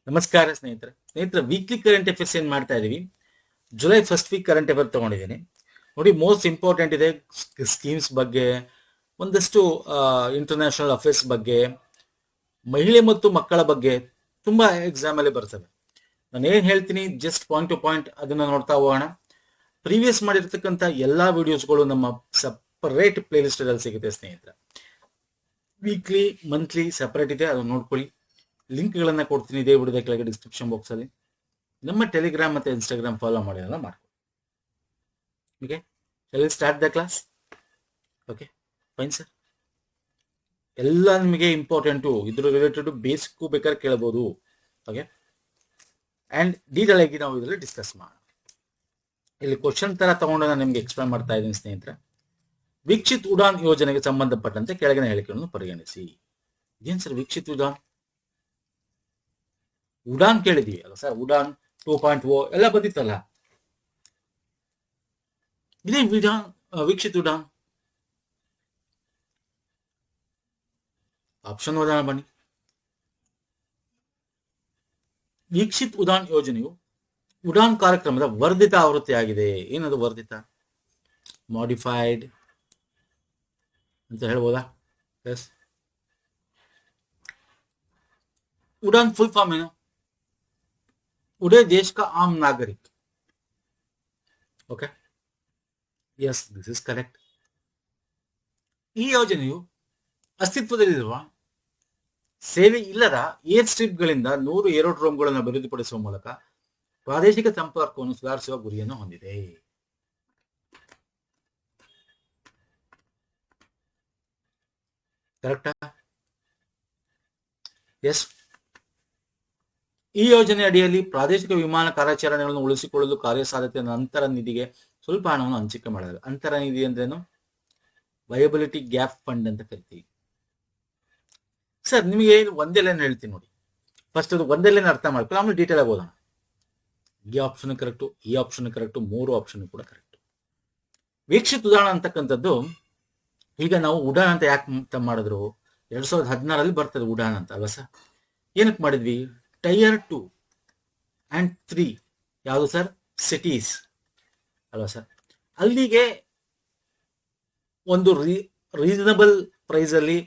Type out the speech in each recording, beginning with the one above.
ನಮಸ್ಕಾರ ಸ್ನೇಹಿತರೆ weekly current affairs ಏನ್ ಮಾಡ್ತಾ ಇದೀವಿ. July first week current affair ತಗೊಂಡಿದ್ದೀನಿ ನೋಡಿ. ಮೋಸ್ಟ್ ಇಂಪಾರ್ಟೆಂಟ್ ಇದೆ ಸ್ಕೀಮ್ಸ್ ಬಗ್ಗೆ, ಒಂದಷ್ಟು ಇಂಟರ್ನ್ಯಾಷನಲ್ ಅಫೇರ್ಸ್ ಬಗ್ಗೆ, ಮಹಿಳೆ ಮತ್ತು ಮಕ್ಕಳ ಬಗ್ಗೆ ತುಂಬಾ ಎಕ್ಸಾಮ್ ಅಲ್ಲಿ ಬರ್ತವೆ. ನಾನು ಏನ್ ಹೇಳ್ತೀನಿ ಜಸ್ಟ್ ಪಾಯಿಂಟ್ ಟು ಪಾಯಿಂಟ್ ಅದನ್ನ ನೋಡ್ತಾ ಹೋಗೋಣ. ಪ್ರೀವಿಯಸ್ ಮಾಡಿರ್ತಕ್ಕಂಥ ಎಲ್ಲಾ ವಿಡಿಯೋಸ್ಗಳು ನಮ್ಮ ಸಪರೇಟ್ ಪ್ಲೇ ಲಿಸ್ಟ್ ಅಲ್ಲಿ ಸಿಗುತ್ತೆ ಸ್ನೇಹಿತರೆ. ವೀಕ್ಲಿ ಮಂತ್ಲಿ ಸಪರೇಟ್ ಇದೆ, ಅದನ್ನ ನೋಡ್ಕೊಳ್ಳಿ. ಲಿಂಕ್ಗಳನ್ನ ಕೊಡ್ತೀನಿ ಇದೇ ವಿಡಿಯೋದ ಕೆಳಗೆ ಡಿಸ್ಕ್ರಿಪ್ಷನ್ ಬಾಕ್ಸ್ ಅಲ್ಲಿ. ನಮ್ಮ ಟೆಲಿಗ್ರಾಮ್ ಮತ್ತೆ ಇನ್ಸ್ಟಾಗ್ರಾಮ್ ಫಾಲೋ ಮಾಡಿ ಎಲ್ಲ ಮಾಡ್ಕೊಳ್ಳಿ. Okay, shall start the class? Okay fine sir. ಎಲ್ಲ ನಿಮಗೆ ಇಂಪಾರ್ಟೆಂಟು, ಇದ್ರ ರಿಲೇಟೆಡ್ ಬೇಸಿಕ್ ಬೇಕಾದ್ರೆ ಕೇಳಬಹುದು. ಓಕೆ, ಅಂಡ್ ಡೀಟೇಲ್ ಆಗಿ ನಾವು ಇದರಲ್ಲಿ ಡಿಸ್ಕಸ್ ಮಾಡೋಣ. ಇಲ್ಲಿ ಕ್ವಶನ್ ತರ ತಗೊಂಡು ನಾನು ನಿಮ್ಗೆ ಎಕ್ಸ್ಪ್ಲೇನ್ ಮಾಡ್ತಾ ಇದ್ದೀನಿ ಸ್ನೇಹಿತರೆ. ವೀಕ್ಷಿತ್ ಉಡಾನ್ ಯೋಜನೆಗೆ ಸಂಬಂಧಪಟ್ಟಂತೆ ಕೆಳಗಿನ ಹೇಳಿಕೆಗಳನ್ನು ಪರಿಗಣಿಸಿ. ಏನ್ ಸರ್ ವೀಕ್ಷಿತ್ ಉಡಾನ್? ಉಡಾನ್ ಕೇಳಿದೀವಿ ಅಲ್ಲ ಸರ್, ಉಡಾನ್ 2.0 ಎಲ್ಲ ಬಂದಿತ್ತಲ್ಲ. ಇದೇ ವೀಕ್ಷಿತ್ ಉಡಾನ್ ಆಪ್ಷನ್ ಓದೋಣ ಬನ್ನಿ. ವೀಕ್ಷಿತ್ ಉಡಾನ್ ಯೋಜನೆಯು ಉಡಾನ್ ಕಾರ್ಯಕ್ರಮದ ವರ್ಧಿತ ಆವೃತ್ತಿಯಾಗಿದೆ. ಏನದು ವರ್ಧಿತ? ಮಾಡಿಫೈಡ್ ಅಂತ ಹೇಳ್ಬೋದಾ? ಎಸ್. ಉಡಾನ್ ಫುಲ್ ಫಾರ್ಮ್ ಏನು? उड़े देश का आम नागरिक. Okay, yes this is correct. ಈ ಯೋಜನೆಯು ಅಸ್ತಿತ್ವದಲ್ಲಿರುವ ಸೇವೆ ಇಲ್ಲದ ಏರ್ ಸ್ಟ್ರಿಪ್ ಗಳಿಂದ 100 ಏರೋಡ್ರೋಮ್ಗಳನ್ನು ಅಭಿವೃದ್ಧಿಪಡಿಸುವ ಮೂಲಕ ಪ್ರಾದೇಶಿಕ ಸಂಪರ್ಕವನ್ನು ಸುಧಾರಿಸುವ ಗುರಿಯನ್ನು ಹೊಂದಿದೆ. ಕರೆಕ್ಟಾ? ಎಸ್. ಈ ಯೋಜನೆ ಅಡಿಯಲ್ಲಿ ಪ್ರಾದೇಶಿಕ ವಿಮಾನ ಕಾರ್ಯಾಚರಣೆಗಳನ್ನು ಉಳಿಸಿಕೊಳ್ಳಲು ಕಾರ್ಯಸಾಧ್ಯತೆ ಅಂತರ ನಿಧಿಗೆ ಸ್ವಲ್ಪ ಹಣವನ್ನು ಹಂಚಿಕೆ ಮಾಡಲಾಗಿದೆ. ಅಂತರ ನಿಧಿ ಅಂದ್ರೇನು? ವಯಬಿಲಿಟಿ ಗ್ಯಾಪ್ ಫಂಡ್ ಅಂತ ಕರಿತೀವಿ ಸರ್. ನಿಮಗೆ ಒಂದೇ ಲೈನ್ ಹೇಳ್ತೀನಿ ನೋಡಿ. ಫಸ್ಟ್ ಅದು ಒಂದೇ ಲೈನ್ ಅರ್ಥ ಮಾಡ್ಕೊಳ್ಳಿ, ಆಮೇಲೆ ಡೀಟೇಲ್ ಆಗಿ ಓದೋಣ. ಈ ಆಪ್ಷನ್ ಕರೆಕ್ಟು, ಈ ಆಪ್ಷನ್ ಕರೆಕ್ಟು, 3 ಆಪ್ಷನ್ ಕೂಡ ಕರೆಕ್ಟ್. ವೀಕ್ಷಿತ್ ಉಡಾನ್ ಅಂತಕ್ಕಂಥದ್ದು ಈಗ ನಾವು ಉಡಾನ್ ಅಂತ ಯಾಕೆ ಮಾಡಿದ್ರು? 2016 ಬರ್ತದೆ ಉಡಾನ್ ಅಂತ ಅಲ್ವಾ ಸರ್? ಏನಕ್ಕೆ ಮಾಡಿದ್ವಿ? ಟೈರ್ 2 and 3 ಯಾವುದು ಸರ್? ಸಿಟೀಸ್ ಅಲ್ವಾ ಸರ್? ಅಲ್ಲಿಗೆ ಒಂದು ರೀಸನಬಲ್ ಪ್ರೈಸ್ ಅಲ್ಲಿ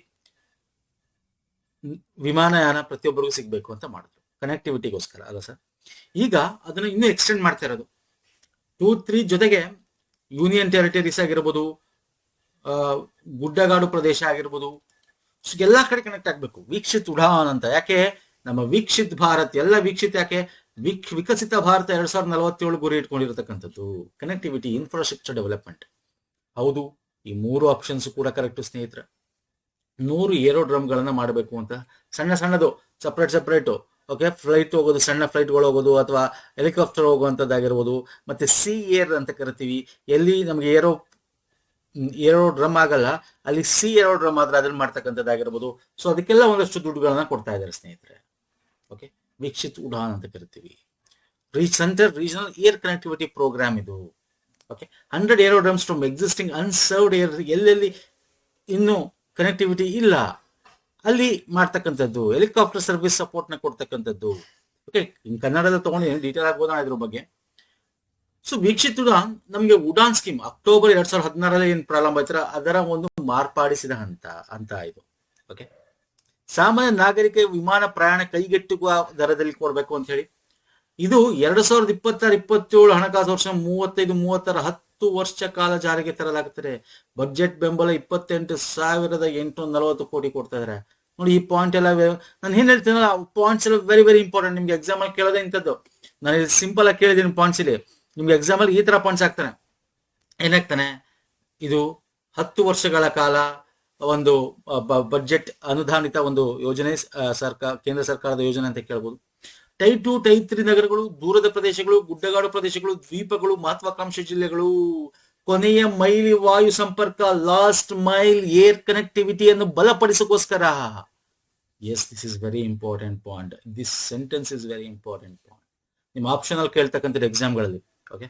ವಿಮಾನಯಾನ ಪ್ರತಿಯೊಬ್ಬರಿಗೂ ಸಿಗ್ಬೇಕು ಅಂತ ಮಾಡಿದ್ರು, ಕನೆಕ್ಟಿವಿಟಿಗೋಸ್ಕರ ಅಲ್ವಾ ಸರ್? ಈಗ ಅದನ್ನ ಇನ್ನೂ ಎಕ್ಸ್ಟೆಂಡ್ ಮಾಡ್ತಾ ಇರೋದು 2, 3 ಜೊತೆಗೆ ಯೂನಿಯನ್ ಟೆರಿಟರೀಸ್ ಆಗಿರ್ಬೋದು, ಗುಡ್ಡಗಾಡು ಪ್ರದೇಶ ಆಗಿರ್ಬೋದು, ಎಲ್ಲಾ ಕಡೆ ಕನೆಕ್ಟ್ ಆಗ್ಬೇಕು. ವೀಕ್ಷಿತ್ ಉಡಾನ್ ಅಂತ ಯಾಕೆ? ನಮ್ಮ ವೀಕ್ಷಿತ್ ಭಾರತ್ ಎಲ್ಲ ವೀಕ್ಷಿತ್ ಯಾಕೆ? ವಿಕಸಿತ ಭಾರತ 2047 ಗುರಿ ಇಟ್ಕೊಂಡಿರತಕ್ಕಂಥದ್ದು ಕನೆಕ್ಟಿವಿಟಿ, ಇನ್ಫ್ರಾಸ್ಟ್ರಕ್ಚರ್ ಡೆವಲಪ್ಮೆಂಟ್. ಹೌದು, ಈ 3 ಆಪ್ಷನ್ಸ್ ಕೂಡ ಕರೆಕ್ಟ್ ಸ್ನೇಹಿತರೆ. 100 ಏರೋಡ್ರಮ್ ಗಳನ್ನ ಮಾಡಬೇಕು ಅಂತ, ಸಣ್ಣದು ಸಪರೇಟ್. ಓಕೆ, ಫ್ಲೈಟ್ ಹೋಗೋದು, ಸಣ್ಣ ಫ್ಲೈಟ್ಗಳು ಹೋಗೋದು ಅಥವಾ ಹೆಲಿಕಾಪ್ಟರ್ ಹೋಗುವಂತದ್ದಾಗಿರ್ಬೋದು, ಮತ್ತೆ ಸಿ ಏರ್ ಅಂತ ಕರಿತೀವಿ. ಎಲ್ಲಿ ನಮ್ಗೆ ಏರೋಡ್ರಮ್ ಆಗಲ್ಲ, ಅಲ್ಲಿ ಸಿ ಏರೋಡ್ರಮ್ ಆದ್ರೆ ಅದನ್ನ ಮಾಡ್ತಕ್ಕಂಥದ್ದಾಗಿರ್ಬೋದು. ಸೊ ಅದಕ್ಕೆಲ್ಲ ಒಂದಷ್ಟು ದುಡ್ಡುಗಳನ್ನ ಕೊಡ್ತಾ ಇದ್ದಾರೆ ಸ್ನೇಹಿತರೆ. ಓಕೆ, ವೀಕ್ಷಿತ್ ಉಡಾನ್ ಅಂತ ಕರಿತೀವಿ. Central regional air connectivity programme ಇದು. Okay, 100 aerodromes from existing unserved air, ಎಲ್ಲೆಲ್ಲಿ ಇನ್ನು ಕನೆಕ್ಟಿವಿಟಿ ಇಲ್ಲ ಅಲ್ಲಿ ಮಾಡ್ತಕ್ಕಂಥದ್ದು. ಹೆಲಿಕಾಪ್ಟರ್ ಸರ್ವಿಸ್ ಸಪೋರ್ಟ್ ನ ಕೊಡ್ತಕ್ಕಂಥದ್ದು. ಓಕೆ, ಇನ್ ಕನ್ನಡದಲ್ಲಿ ತಗೊಂಡು ಡೀಟೇಲ್ ಆಗ್ಬೋದ ಇದ್ರ ಬಗ್ಗೆ. ಸೊ ವೀಕ್ಷಿತ್ ಉಡಾನ್ ನಮಗೆ ಉಡಾನ್ ಸ್ಕೀಮ್ ಅಕ್ಟೋಬರ್ 2016 ಏನ್ ಪ್ರಾರಂಭ ಆಯ್ತಾರ ಅದರ ಒಂದು ಮಾರ್ಪಾಡಿಸಿದ ಹಂತ ಇದು. ಓಕೆ, ಸಾಮಾನ್ಯ ನಾಗರಿಕ ವಿಮಾನ ಪ್ರಯಾಣ ಕೈಗೆಟುಕುವ ದರದಲ್ಲಿ ಕೊಡ್ಬೇಕು ಅಂತ ಹೇಳಿ ಇದು 2026-27 ಹಣಕಾಸು ವರ್ಷ 35-36 10 ವರ್ಷ ಕಾಲ ಜಾರಿಗೆ ತರಲಾಗುತ್ತದೆ. ಬಜೆಟ್ ಬೆಂಬಲ 28,840 ಕೋಟಿ ಕೊಡ್ತಾ ಇದಾರೆ ನೋಡಿ. ಈ ಪಾಯಿಂಟ್ ಎಲ್ಲ ನಾನು ಏನ್ ಹೇಳ್ತೀನಿ, ಪಾಯಿಂಟ್ಸ್ ಎಲ್ಲ ವೆರಿ ವೆರಿ ಇಂಪಾರ್ಟೆಂಟ್. ನಿಮ್ಗೆ ಎಕ್ಸಾಮ್ ಅಲ್ಲಿ ಕೇಳೋದೇ ಇಂಥದ್ದು. ನಾನು ಸಿಂಪಲ್ ಆಗಿ ಕೇಳಿದೀನಿ ಪಾಯಿಂಟ್ಸ್ ಇಲ್ಲಿ. ನಿಮ್ಗೆ ಎಕ್ಸಾಮ್ ಅಲ್ಲಿ ಈ ತರ ಪಾಯಿಂಟ್ಸ್ ಆಗ್ತಾನೆ. ಏನಾಗ್ತಾನೆ? ಇದು 10 ವರ್ಷಗಳ ಕಾಲ ಒಂದು ಬಜೆಟ್ ಅನುದಾನಿತ ಒಂದು ಯೋಜನೆ, ಕೇಂದ್ರ ಸರ್ಕಾರದ ಯೋಜನೆ ಅಂತ ಕೇಳಬಹುದು. ಟೈಪ್ 2, ಟೈಪ್ 3 ನಗರಗಳು, ದೂರದ ಪ್ರದೇಶಗಳು, ಗುಡ್ಡಗಾಡು ಪ್ರದೇಶಗಳು, ದ್ವೀಪಗಳು, ಮಹತ್ವಾಕಾಂಕ್ಷೆ ಜಿಲ್ಲೆಗಳು, ಕೊನೆಯ ಮೈಲಿ ವಾಯು ಸಂಪರ್ಕ, ಲಾಸ್ಟ್ ಮೈಲ್ ಏರ್ ಕನೆಕ್ಟಿವಿಟಿಯನ್ನು ಬಲಪಡಿಸೋಕೋಸ್ಕರ. Yes, this is very important point. This sentence is very important point. ನಿಮ್ಮ ಆಪ್ಷನ್ ಅಲ್ಲಿ ಕೇಳ್ತಕ್ಕಂಥದ್ದು ಎಕ್ಸಾಮ್ಗಳಲ್ಲಿ. Okay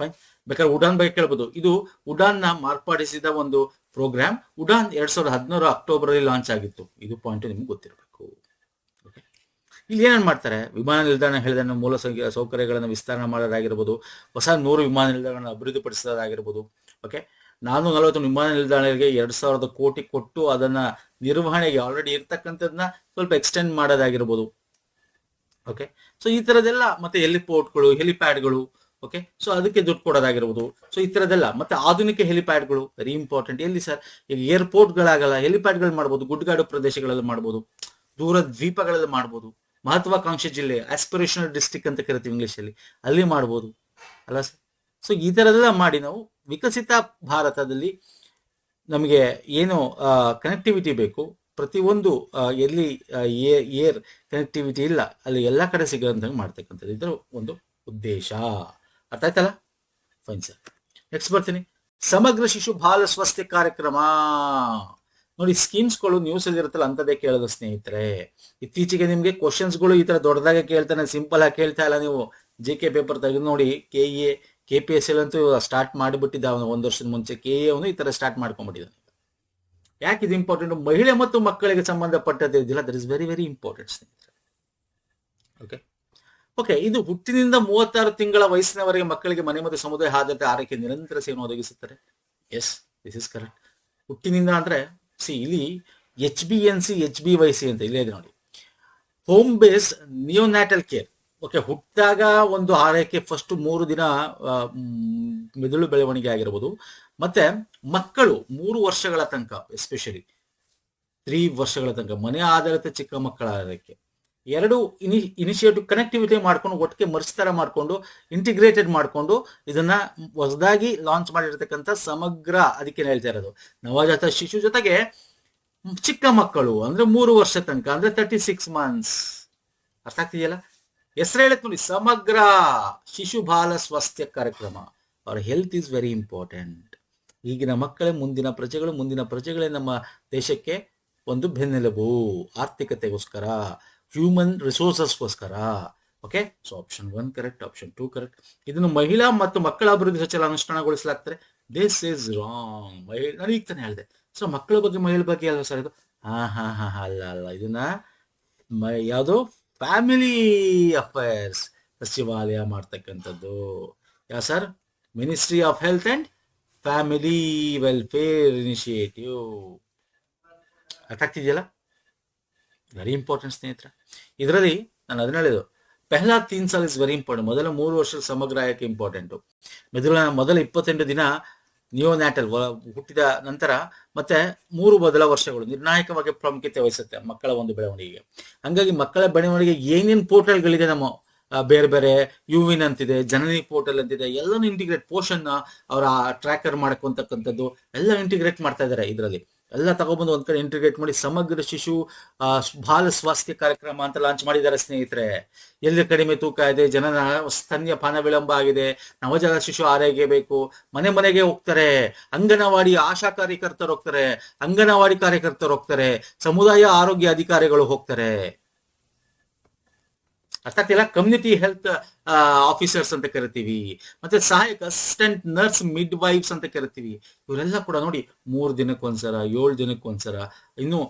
fine. ಬೇಕಾದ್ರೆ ಉಡಾನ್ ಬಗ್ಗೆ ಕೇಳಬಹುದು. ಇದು ಉಡಾನ್ ನ ಮಾರ್ಪಾಡಿಸಿದ ಒಂದು ಪ್ರೋಗ್ರಾಮ್. ಉಡಾನ್ 2016 ಅಕ್ಟೋಬರ್ ಅಲ್ಲಿ ಲಾಂಚ್ ಆಗಿತ್ತು. ಇದು ಪಾಯಿಂಟ್ ನಿಮ್ಗೆ ಗೊತ್ತಿರಬೇಕು. ಓಕೆ, ಇಲ್ಲಿ ಏನೇನು ಮಾಡ್ತಾರೆ, ವಿಮಾನ ನಿಲ್ದಾಣ ಹೇಳಿದ ಮೂಲ ಸೌಕರ್ಯಗಳನ್ನು ವಿಸ್ತರಣೆ ಮಾಡೋದಾಗಿರ್ಬೋದು, ಹೊಸ 100 ವಿಮಾನ ನಿಲ್ದಾಣಗಳನ್ನು ಅಭಿವೃದ್ಧಿಪಡಿಸೋದಾಗಿರ್ಬೋದು. ಓಕೆ, 440 ವಿಮಾನ ನಿಲ್ದಾಣಗಳಿಗೆ 2,000 ಕೋಟಿ ಕೊಟ್ಟು ಅದನ್ನ ನಿರ್ವಹಣೆಗೆ ಆಲ್ರೆಡಿ ಇರ್ತಕ್ಕಂಥದ್ದನ್ನ ಸ್ವಲ್ಪ ಎಕ್ಸ್ಟೆಂಡ್ ಮಾಡೋದಾಗಿರ್ಬೋದು. ಓಕೆ, ಸೊ ಈ ತರದೆಲ್ಲ, ಮತ್ತೆ ಹೆಲಿಪೋರ್ಟ್ಗಳು, ಹೆಲಿಪ್ಯಾಡ್ಗಳು. ಓಕೆ, ಸೊ ಅದಕ್ಕೆ ದುಡ್ಡು ಕೊಡೋದಾಗಿರ್ಬೋದು. ಸೊ ಈ ತರದೆಲ್ಲ, ಮತ್ತೆ ಆಧುನಿಕ ಹೆಲಿಪ್ಯಾಡ್ಗಳು ವೆರಿ ಇಂಪಾರ್ಟೆಂಟ್. ಎಲ್ಲಿ ಸರ್, ಈಗ ಏರ್ಪೋರ್ಟ್ಗಳಾಗಲ್ಲ, ಹೆಲಿಪ್ಯಾಡ್ಗಳು ಮಾಡ್ಬೋದು, ಗುಡ್ಡಗಾಡು ಪ್ರದೇಶಗಳಲ್ಲಿ ಮಾಡ್ಬೋದು, ದೂರ ದ್ವೀಪಗಳಲ್ಲಿ ಮಾಡ್ಬೋದು, ಮಹತ್ವಾಕಾಂಕ್ಷೆ ಜಿಲ್ಲೆ ಆಸ್ಪಿರೇಷನಲ್ ಡಿಸ್ಟ್ರಿಕ್ಟ್ ಅಂತ ಕರಿತೀವಿ ಇಂಗ್ಲಿಷ್ ಅಲ್ಲಿ, ಅಲ್ಲಿ ಮಾಡ್ಬೋದು ಅಲ್ಲ ಸರ್. ಸೊ ಈ ತರದೆಲ್ಲ ಮಾಡಿ ನಾವು ವಿಕಸಿತ ಭಾರತದಲ್ಲಿ ನಮಗೆ ಏನು ಕನೆಕ್ಟಿವಿಟಿ ಬೇಕು, ಪ್ರತಿಯೊಂದು ಎಲ್ಲಿ ಏರ್ ಕನೆಕ್ಟಿವಿಟಿ ಇಲ್ಲ ಅಲ್ಲಿ ಎಲ್ಲ ಕಡೆ ಸಿಗೋಂಥದ್ದು ಮಾಡ್ತಕ್ಕಂಥದ್ದು ಇದರ ಒಂದು ಉದ್ದೇಶ. ಅರ್ಥ ಆಯ್ತಲ್ಲ? Fine sir. ನೆಕ್ಸ್ಟ್ ಬರ್ತೀನಿ, ಸಮಗ್ರ ಶಿಶು ಬಾಲ ಸ್ವಾಸ್ಥ್ಯ ಕಾರ್ಯಕ್ರಮ. ನೋಡಿ, ಸ್ಕೀಮ್ಸ್ಗಳು ನ್ಯೂಸ್ ಅಲ್ಲಿ ಇರುತ್ತಲ್ಲ ಅಂತದೇ ಕೇಳೋದು ಸ್ನೇಹಿತರೆ. ಇತ್ತೀಚೆಗೆ ನಿಮ್ಗೆ ಕ್ವಶನ್ಸ್ಗಳು ಈ ತರ ದೊಡ್ಡದಾಗೆ ಕೇಳ್ತಾನೆ, ಸಿಂಪಲ್ ಆಗಿ ಕೇಳ್ತಾ ಇಲ್ಲ. ನೀವು JK ಪೇಪರ್ ತೆಗೆದು ನೋಡಿ, KE KPSL ಅಂತೂ ಸ್ಟಾರ್ಟ್ ಮಾಡಿಬಿಟ್ಟಿದ್ದ ಅವನು 1 ವರ್ಷದ ಮುಂಚೆ. KE ಅವನು ಈ ತರ ಸ್ಟಾರ್ಟ್ ಮಾಡ್ಕೊಂಡ್ಬಿಟ್ಟಿದ್ದಾನೆ. ಯಾಕೆ ಇದು ಇಂಪಾರ್ಟೆಂಟ್? ಮಹಿಳೆ ಮತ್ತು ಮಕ್ಕಳಿಗೆ ಸಂಬಂಧಪಟ್ಟದ್ದು ಇದೆಯಲ್ಲ, that is very very important ಸ್ನೇಹಿತರೆ. ಓಕೆ ಓಕೆ, ಇದು ಹುಟ್ಟಿನಿಂದ 36 ತಿಂಗಳ ವಯಸ್ಸಿನವರೆಗೆ ಮಕ್ಕಳಿಗೆ ಮನೆ ಮತ್ತು ಸಮುದಾಯ ಆಧಾರಿತ ಆರೈಕೆ ನಿರಂತರ ಸೇವೆಯನ್ನು ಒದಗಿಸುತ್ತಾರೆ. Yes, this is correct. ಹುಟ್ಟಿನಿಂದ ಅಂದ್ರೆ ಇಲ್ಲಿ HBNC HBYC ಅಂತ ಇಲ್ಲೇ ಇದೆ ನೋಡಿ, home base neonatal care. Okay, ಹುಟ್ಟಿದಾಗ ಒಂದು ಆರೈಕೆ, ಫಸ್ಟ್ 3 ದಿನ ಮೆದುಳು ಬೆಳವಣಿಗೆ ಆಗಿರ್ಬೋದು, ಮತ್ತೆ ಮಕ್ಕಳು 3 ವರ್ಷಗಳ ತನಕ, ಎಸ್ಪೆಷಲಿ 3 ವರ್ಷಗಳ ತನಕ ಮನೆ ಆಧಾರಿತ ಚಿಕ್ಕ ಮಕ್ಕಳ ಆರೈಕೆ. 2 ಇನಿಷಿಯೇಟಿವ್ ಕನೆಕ್ಟಿವಿಟಿ ಮಾಡ್ಕೊಂಡು ಒಟ್ಟಿಗೆ ಮರ್ಸ್ತರ ಮಾಡ್ಕೊಂಡು ಇಂಟಿಗ್ರೇಟೆಡ್ ಮಾಡ್ಕೊಂಡು ಇದನ್ನ ಹೊಸದಾಗಿ ಲಾಂಚ್ ಮಾಡಿರ್ತಕ್ಕಂಥ ಸಮಗ್ರ, ಅದಕ್ಕೆ ಹೇಳ್ತಾ ಇರೋದು ನವಜಾತ ಶಿಶು ಜೊತೆಗೆ ಚಿಕ್ಕ ಮಕ್ಕಳು ಅಂದ್ರೆ 3 ವರ್ಷ ತನಕ, ಅಂದ್ರೆ 36 ಮಂತ್ಸ್. ಅರ್ಥ ಆಗ್ತಿದೆಯಲ್ಲ? ಹೆಸರು ಹೇಳಕ್ ನೋಡಿ, ಸಮಗ್ರ ಶಿಶು ಬಾಲ ಸ್ವಾಸ್ಥ್ಯ ಕಾರ್ಯಕ್ರಮ. ಅವರ ಹೆಲ್ತ್ ಈಸ್ ವೆರಿ ಇಂಪಾರ್ಟೆಂಟ್. ಈಗಿನ ಮಕ್ಕಳೇ ಮುಂದಿನ ಪ್ರಜೆಗಳು, ಮುಂದಿನ ಪ್ರಜೆಗಳೇ ನಮ್ಮ ದೇಶಕ್ಕೆ ಒಂದು ಬೆನ್ನೆಲುಬು, ಆರ್ಥಿಕತೆಗೋಸ್ಕರ, ಹ್ಯೂಮನ್ ರಿಸೋರ್ಸಸ್ಗೋಸ್ಕರ. Okay, so option 1 correct, option 2 correct. ಇದನ್ನು ಮಹಿಳಾ ಮತ್ತು ಮಕ್ಕಳ ಅಭಿವೃದ್ಧಿ ಸಚಿವ ಅನುಷ್ಠಾನಗೊಳಿಸಲಾಗ್ತಾರೆ. This is wrong. ನಾನು ಈಗ ತಾನೇ ಹೇಳಿದೆ. ಸೊ ಮಕ್ಕಳ ಬಗ್ಗೆ, ಮಹಿಳೆ ಬಗ್ಗೆ ಅಲ್ವಾ ಸರ್ ಇದು? ಅಲ್ಲ, ಇದನ್ನ ಯಾವುದು ಫ್ಯಾಮಿಲಿ ಅಫೇರ್ಸ್ ಸಚಿವಾಲಯ ಮಾಡ್ತಕ್ಕಂಥದ್ದು. Yeah sir? Ministry of health and family welfare initiative. ಅರ್ಥ ಆಗ್ತಿದೆಯಲ್ಲ? ವೆರಿ ಇಂಪಾರ್ಟೆಂಟ್ ಸ್ನೇಹಿತರೆ. ಇದರಲ್ಲಿ ನಾನು ಅದನ್ನ ಹೇಳಿದ್ದು, ಪೆಹ್ಲಾ 3 ಸಾಲ್ ಇಸ್ ವೆರಿ ಇಂಪಾರ್ಟೆಂಟ್. ಮೊದಲ 3 ವರ್ಷದ ಸಮಗ್ರ ಆಯ್ಕೆ ಇಂಪಾರ್ಟೆಂಟು. ಮೆದುಳಿನ ಮೊದಲ 28 ದಿನ ನಿಯೋನ್ಯಾಟಲ್, ಹುಟ್ಟಿದ ನಂತರ, ಮತ್ತೆ 3 ಮೊದಲ ವರ್ಷಗಳು ನಿರ್ಣಾಯಕವಾಗಿ ಪ್ರಾಮುಖ್ಯತೆ ವಹಿಸುತ್ತೆ ಮಕ್ಕಳ ಒಂದು ಬೆಳವಣಿಗೆಗೆ. ಹಂಗಾಗಿ ಮಕ್ಕಳ ಬೆಳವಣಿಗೆ ಏನೇನು ಪೋರ್ಟಲ್ಗಳಿದೆ, ನಮ್ಮ ಬೇರೆ ಬೇರೆ ಯುವಿನ್ ಅಂತಿದೆ, ಜನನಿ ಪೋರ್ಟಲ್ ಅಂತಿದೆ, ಎಲ್ಲಾನು ಇಂಟಿಗ್ರೇಟ್, ಪೋಷನ್ ಅವರ ಟ್ರ್ಯಾಕರ್ ಮಾಡ್ಕೊಂತಕ್ಕಂಥದ್ದು ಎಲ್ಲ ಇಂಟಿಗ್ರೇಟ್ ಮಾಡ್ತಾ ಇದ್ದಾರೆ. ಇದರಲ್ಲಿ ಎಲ್ಲ ತಗೊಬಂದು ಒಂದ್ ಕಡೆ ಇಂಟಿಗ್ರೇಟ್ ಮಾಡಿ ಸಮಗ್ರ ಶಿಶು ಬಾಲ ಸ್ವಾಸ್ಥ್ಯ ಕಾರ್ಯಕ್ರಮ ಅಂತ ಲಾಂಚ್ ಮಾಡಿದ್ದಾರೆ ಸ್ನೇಹಿತರೆ. ಎಲ್ಲಿ ಕಡಿಮೆ ತೂಕ ಇದೆ, ಜನನ ಸ್ತನ್ಯಪಾನ ವಿಳಂಬ ಆಗಿದೆ, ನವಜಾತ ಶಿಶು ಆರೈಕೆ ಬೇಕು, ಮನೆ ಮನೆಗೆ ಹೋಗ್ತಾರೆ, ಅಂಗನವಾಡಿ ಆಶಾ ಕಾರ್ಯಕರ್ತರು ಹೋಗ್ತಾರೆ, ಅಂಗನವಾಡಿ ಕಾರ್ಯಕರ್ತರು ಹೋಗ್ತಾರೆ, ಸಮುದಾಯ ಆರೋಗ್ಯ ಅಧಿಕಾರಿಗಳು ಹೋಗ್ತಾರೆ. ಅರ್ಥ ಆಗ್ತಿಲ್ಲ? ಕಮ್ಯುನಿಟಿ ಹೆಲ್ತ್ ಆಫೀಸರ್ಸ್ ಅಂತ ಕರಿತೀವಿ, ಮತ್ತೆ ಸಹಾಯಕ ಅಸಿಸ್ಟೆಂಟ್ ನರ್ಸ್, ಮಿಡ್ ವೈಫ್ಸ್ ಅಂತ ಕರಿತೀವಿ. ಇವರೆಲ್ಲ ಕೂಡ ನೋಡಿ 3 ದಿನಕ್ಕೊಂದ್ಸರ, 7 ದಿನಕ್ಕೊಂದ್ಸರ, ಇನ್ನು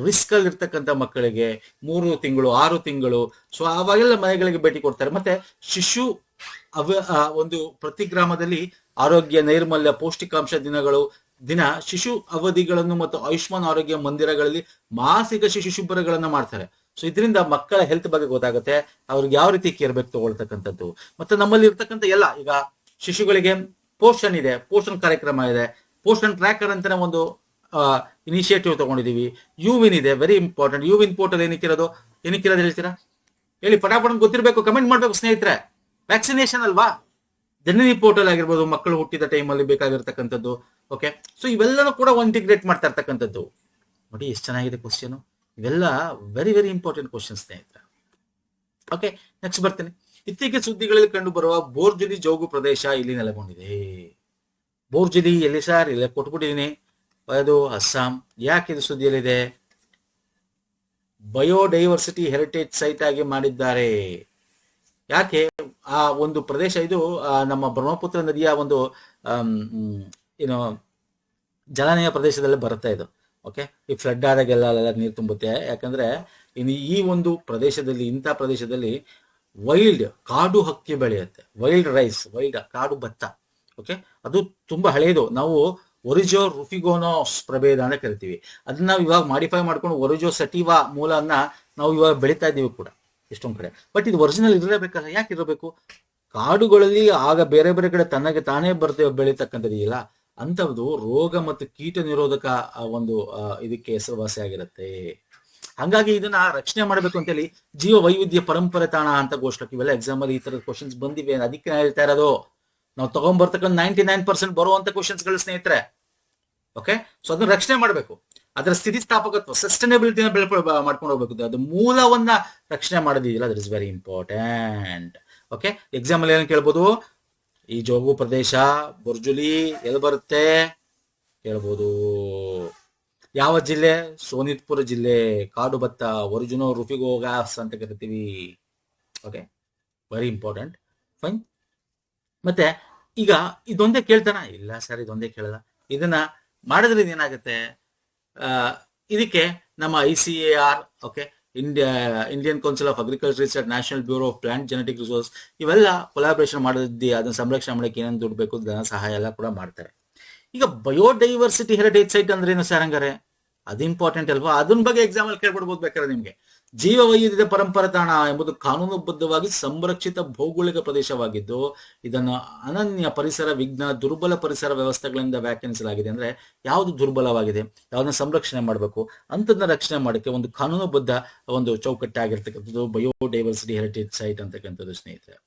ರಿಸ್ಕ್ ಅಲ್ಲಿ ಇರ್ತಕ್ಕಂಥ ಮಕ್ಕಳಿಗೆ 3 ತಿಂಗಳು, 6 ತಿಂಗಳು, ಸೊ ಅವಾಗೆಲ್ಲ ಮನೆಗಳಿಗೆ ಭೇಟಿ ಕೊಡ್ತಾರೆ. ಮತ್ತೆ ಶಿಶು ಒಂದು ಪ್ರತಿ ಗ್ರಾಮದಲ್ಲಿ ಆರೋಗ್ಯ, ನೈರ್ಮಲ್ಯ, ಪೌಷ್ಟಿಕಾಂಶ ದಿನ ಶಿಶು ಅವಧಿಗಳನ್ನು ಮತ್ತು ಆಯುಷ್ಮಾನ್ ಆರೋಗ್ಯ ಮಂದಿರಗಳಲ್ಲಿ ಮಾಸಿಕ ಶಿಶು ಶಿಬಿರಗಳನ್ನ ಮಾಡ್ತಾರೆ. ಸೊ ಇದರಿಂದ ಮಕ್ಕಳ ಹೆಲ್ತ್ ಬಗ್ಗೆ ಗೊತ್ತಾಗುತ್ತೆ, ಅವ್ರಿಗೆ ಯಾವ ರೀತಿ ಕೇರ್ ಬೇಕು ತಗೊಳ್ತಕ್ಕಂಥದ್ದು. ಮತ್ತೆ ನಮ್ಮಲ್ಲಿ ಇರ್ತಕ್ಕಂಥ ಎಲ್ಲ, ಈಗ ಶಿಶುಗಳಿಗೆ ಪೋಷಣ್ ಇದೆ, ಪೋಷಣ್ ಕಾರ್ಯಕ್ರಮ ಇದೆ, ಪೋಷಣ್ ಟ್ರ್ಯಾಕರ್ ಅಂತಾನೆ ಒಂದು ಇನಿಷಿಯೇಟಿವ್ ತಗೊಂಡಿದೀವಿ. ಯುವಿನ್ ಇದೆ, ವೆರಿ ಇಂಪಾರ್ಟೆಂಟ್. ಯುವಿನ್ ಪೋರ್ಟಲ್ ಏನಕ್ಕಿರೋದು ಹೇಳ್ತೀರಾ ಹೇಳಿ? ಪಟಾಪಟ ಗೊತ್ತಿರಬೇಕು, ಕಮೆಂಟ್ ಮಾಡ್ಬೇಕು ಸ್ನೇಹಿತರೆ. ವ್ಯಾಕ್ಸಿನೇಷನ್ ಅಲ್ವಾ? ಜನನಿ ಪೋರ್ಟಲ್ ಆಗಿರ್ಬೋದು, ಮಕ್ಕಳು ಹುಟ್ಟಿದ ಟೈಮಲ್ಲಿ ಬೇಕಾಗಿರ್ತಕ್ಕಂಥದ್ದು. ಓಕೆ, ಸೊ ಇವೆಲ್ಲನೂ ಕೂಡ ಇಂಟಿಗ್ರೇಟ್ ಮಾಡ್ತಾ ಇರ್ತಕ್ಕಂಥದ್ದು. ನೋಡಿ ಎಷ್ಟು ಚೆನ್ನಾಗಿದೆ ಕ್ವಶನ್. ಇವೆಲ್ಲ ವೆರಿ ವೆರಿ ಇಂಪಾರ್ಟೆಂಟ್ ಕ್ವಶನ್ ಸ್ನೇಹಿತರೆ. ಓಕೆ, ನೆಕ್ಸ್ಟ್ ಬರ್ತೇನೆ. ಇತ್ತೀಚೆಗೆ ಸುದ್ದಿಗಳಲ್ಲಿ ಕಂಡು ಬರುವ ಬೋರ್ಜುಲಿ ಜೌಗು ಪ್ರದೇಶ ಇಲ್ಲಿ ನೆಲೆಗೊಂಡಿದೆ. ಬೋರ್ಜುಲಿ ಎಲ್ಲಿ ಸರ್? ಇಲ್ಲ ಕೊಟ್ಬಿಟ್ಟಿದೀನಿ, ಅದು ಅಸ್ಸಾಂ. ಯಾಕೆ ಇದು ಸುದ್ದಿಯಲ್ಲಿದೆ? ಬಯೋಡೈವರ್ಸಿಟಿ ಹೆರಿಟೇಜ್ ಸೈಟ್ ಆಗಿ ಮಾಡಿದ್ದಾರೆ. ಯಾಕೆ? ಆ ಒಂದು ಪ್ರದೇಶ ಇದು ನಮ್ಮ ಬ್ರಹ್ಮಪುತ್ರ ನದಿಯ ಒಂದು ಏನು ಜಲಾನಯ ಪ್ರದೇಶದಲ್ಲಿ ಬರುತ್ತೆ ಇದು. ಓಕೆ, ಈ ಫ್ಲಡ್ ಆದಾಗೆಲ್ಲ ನೀರು ತುಂಬುತ್ತೆ. ಯಾಕಂದ್ರೆ ಇನ್ನು ಈ ಒಂದು ಪ್ರದೇಶದಲ್ಲಿ, ಇಂಥ ಪ್ರದೇಶದಲ್ಲಿ ವೈಲ್ಡ್ ಕಾಡು ಹಕ್ಕಿ ಬೆಳೆಯುತ್ತೆ, ವೈಲ್ಡ್ ರೈಸ್, ವೈಲ್ಡ್ ಕಾಡು ಭತ್ತ. ಓಕೆ, ಅದು ತುಂಬಾ ಹಳೆಯದು. ನಾವು ಒರಿಜೋ ರುಫಿಗೋನೋಸ್ ಪ್ರಭೇದ ಅಂತ ಕರಿತೀವಿ. ಅದನ್ನ ನಾವು ಇವಾಗ ಮಾಡಿಫೈ ಮಾಡ್ಕೊಂಡು ಒರಿಜೋ ಸಟಿವಾ ಮೂಲನ್ನ ನಾವು ಇವಾಗ ಬೆಳೀತಾ ಇದ್ದೀವಿ ಕೂಡ ಎಷ್ಟೊಂದ್ ಕಡೆ. ಬಟ್ ಇದು ಒರಿಜಿನಲ್ ಇರಲೇಬೇಕಲ್ಲ, ಯಾಕೆ ಇರಬೇಕು? ಕಾಡುಗಳಲ್ಲಿ ಆಗ ಬೇರೆ ಬೇರೆ ಕಡೆ ತನಗೆ ತಾನೇ ಬೆಳೀತಕ್ಕಂಥದ್ದು ಇಲ್ಲ, ಅಂಥದ್ದು ರೋಗ ಮತ್ತು ಕೀಟ ನಿರೋಧಕ ಒಂದು ಇದಕ್ಕೆ ಹೆಸರುವಾಸಿ ಆಗಿರುತ್ತೆ. ಹಂಗಾಗಿ ಇದನ್ನ ರಕ್ಷಣೆ ಮಾಡಬೇಕು ಅಂತೇಳಿ ಜೀವ ವೈವಿಧ್ಯ ಪರಂಪರೆ ತಾಣ ಅಂತ ಘೋಷಣೆ. ಇವೆಲ್ಲ ಎಕ್ಸಾಮ್ ಅಲ್ಲಿ ಈ ತರದ ಕ್ವಶನ್ಸ್ ಬಂದಿವೆ, ಅದಕ್ಕೆ ಹೇಳ್ತಾ ಇರೋದು. ನಾವು ತಗೊಂಡ್ಬರ್ತಕ್ಕಂಥ 99% ಬರುವಂತ ಕ್ವಶನ್ಸ್ಗಳು ಸ್ನೇಹಿತರೆ. ಓಕೆ, ಸೊ ಅದನ್ನ ರಕ್ಷಣೆ ಮಾಡಬೇಕು. ಅದರ ಸ್ಥಿತಿಸ್ಥಾಪಕತ್ವ, ಸಸ್ಟೈನಬಿಲಿಟಿನ ಮಾಡ್ಕೊಂಡು ಹೋಗ್ಬೇಕು. ಅದು ಮೂಲವನ್ನ ರಕ್ಷಣೆ ಮಾಡೋದಿಲ್ಲ, that is very important. Okay, exam ಅಲ್ಲಿ ಏನು ಕೇಳ್ಬೋದು? ಈ ಜೋಗು ಪ್ರದೇಶ ಬೊರ್ಜುಲಿ ಎಲ್ಲಿ ಬರುತ್ತೆ ಕೇಳ್ಬೋದು. ಯಾವ ಜಿಲ್ಲೆ? ಸೋನಿತ್ಪುರ ಜಿಲ್ಲೆ. ಕಾಡು ಭತ್ತ ಒರಿಜಿನೋ ರುಫಿಗೋಗಾಸ್ ಅಂತ ಕರಿತೀವಿ. Okay, very important. ಫೈನ್. ಮತ್ತೆ ಈಗ ಇದೊಂದೇ ಕೇಳ್ತಾನ? ಇಲ್ಲ ಸರ್, ಇದೊಂದೇ ಕೇಳಲ್ಲ. ಇದನ್ನ ಮಾಡಿದ್ರೆ ಏನಾಗುತ್ತೆ? ಇದಕ್ಕೆ ನಮ್ಮ ICAR, okay, Indian council of agriculture research, national bureau of plant genetic resource, ಇವೆಲ್ಲ ಕೊಲಾಬ್ರೇಷನ್ ಮಾಡೋದಿ ಅದನ್ನ ಸಂರಕ್ಷಣೆ ಮಾಡಕ್ಕೆ ಏನೇನು ದುಡ್ಡು ಬೇಕು, ಧನ ಸಹಾಯ ಎಲ್ಲ ಕೂಡ ಮಾಡ್ತಾರೆ. ಈಗ ಬಯೋಡೈವರ್ಸಿಟಿ ಹೆರಿಟೇಜ್ ಸೈಟ್ ಅಂದ್ರೆ ಏನು ಸರ್? ಹಂಗಾರೆ ಅದು ಇಂಪಾರ್ಟೆಂಟ್ ಅಲ್ವಾ? ಅದನ್ನ ಬಗ್ಗೆ ಎಕ್ಸಾಮ್ ಅಲ್ಲಿ ಕೇಳ್ಬಿಡ್ಬೋದು ಬೇಕಾದ್ರೆ ನಿಮ್ಗೆ. ಜೀವ ವೈವಿಧ್ಯತೆ ಪರಂಪರೆ ತಾಣ ಎಂಬುದು ಕಾನೂನುಬದ್ಧವಾಗಿ ಸಂರಕ್ಷಿತ ಭೌಗೋಳಿಕ ಪ್ರದೇಶವಾಗಿದ್ದು, ಇದನ್ನು ಅನನ್ಯ ಪರಿಸರ ವಿಜ್ಞಾನ ದುರ್ಬಲ ಪರಿಸರ ವ್ಯವಸ್ಥೆಗಳಿಂದ ವ್ಯಾಖ್ಯಾನಿಸಲಾಗಿದೆ. ಅಂದ್ರೆ ಯಾವುದು ದುರ್ಬಲವಾಗಿದೆ, ಯಾವ್ದನ್ನ ಸಂರಕ್ಷಣೆ ಮಾಡಬೇಕು ಅಂತದನ್ನ ರಕ್ಷಣೆ ಮಾಡಕ್ಕೆ ಒಂದು ಕಾನೂನುಬದ್ಧ ಒಂದು ಚೌಕಟ್ಟಾಗಿರ್ತಕ್ಕಂಥದ್ದು ಬಯೋಡೈವರ್ಸಿಟಿ ಹೆರಿಟೇಜ್ ಸೈಟ್ ಅಂತಕ್ಕಂಥದ್ದು ಸ್ನೇಹಿತರೆ.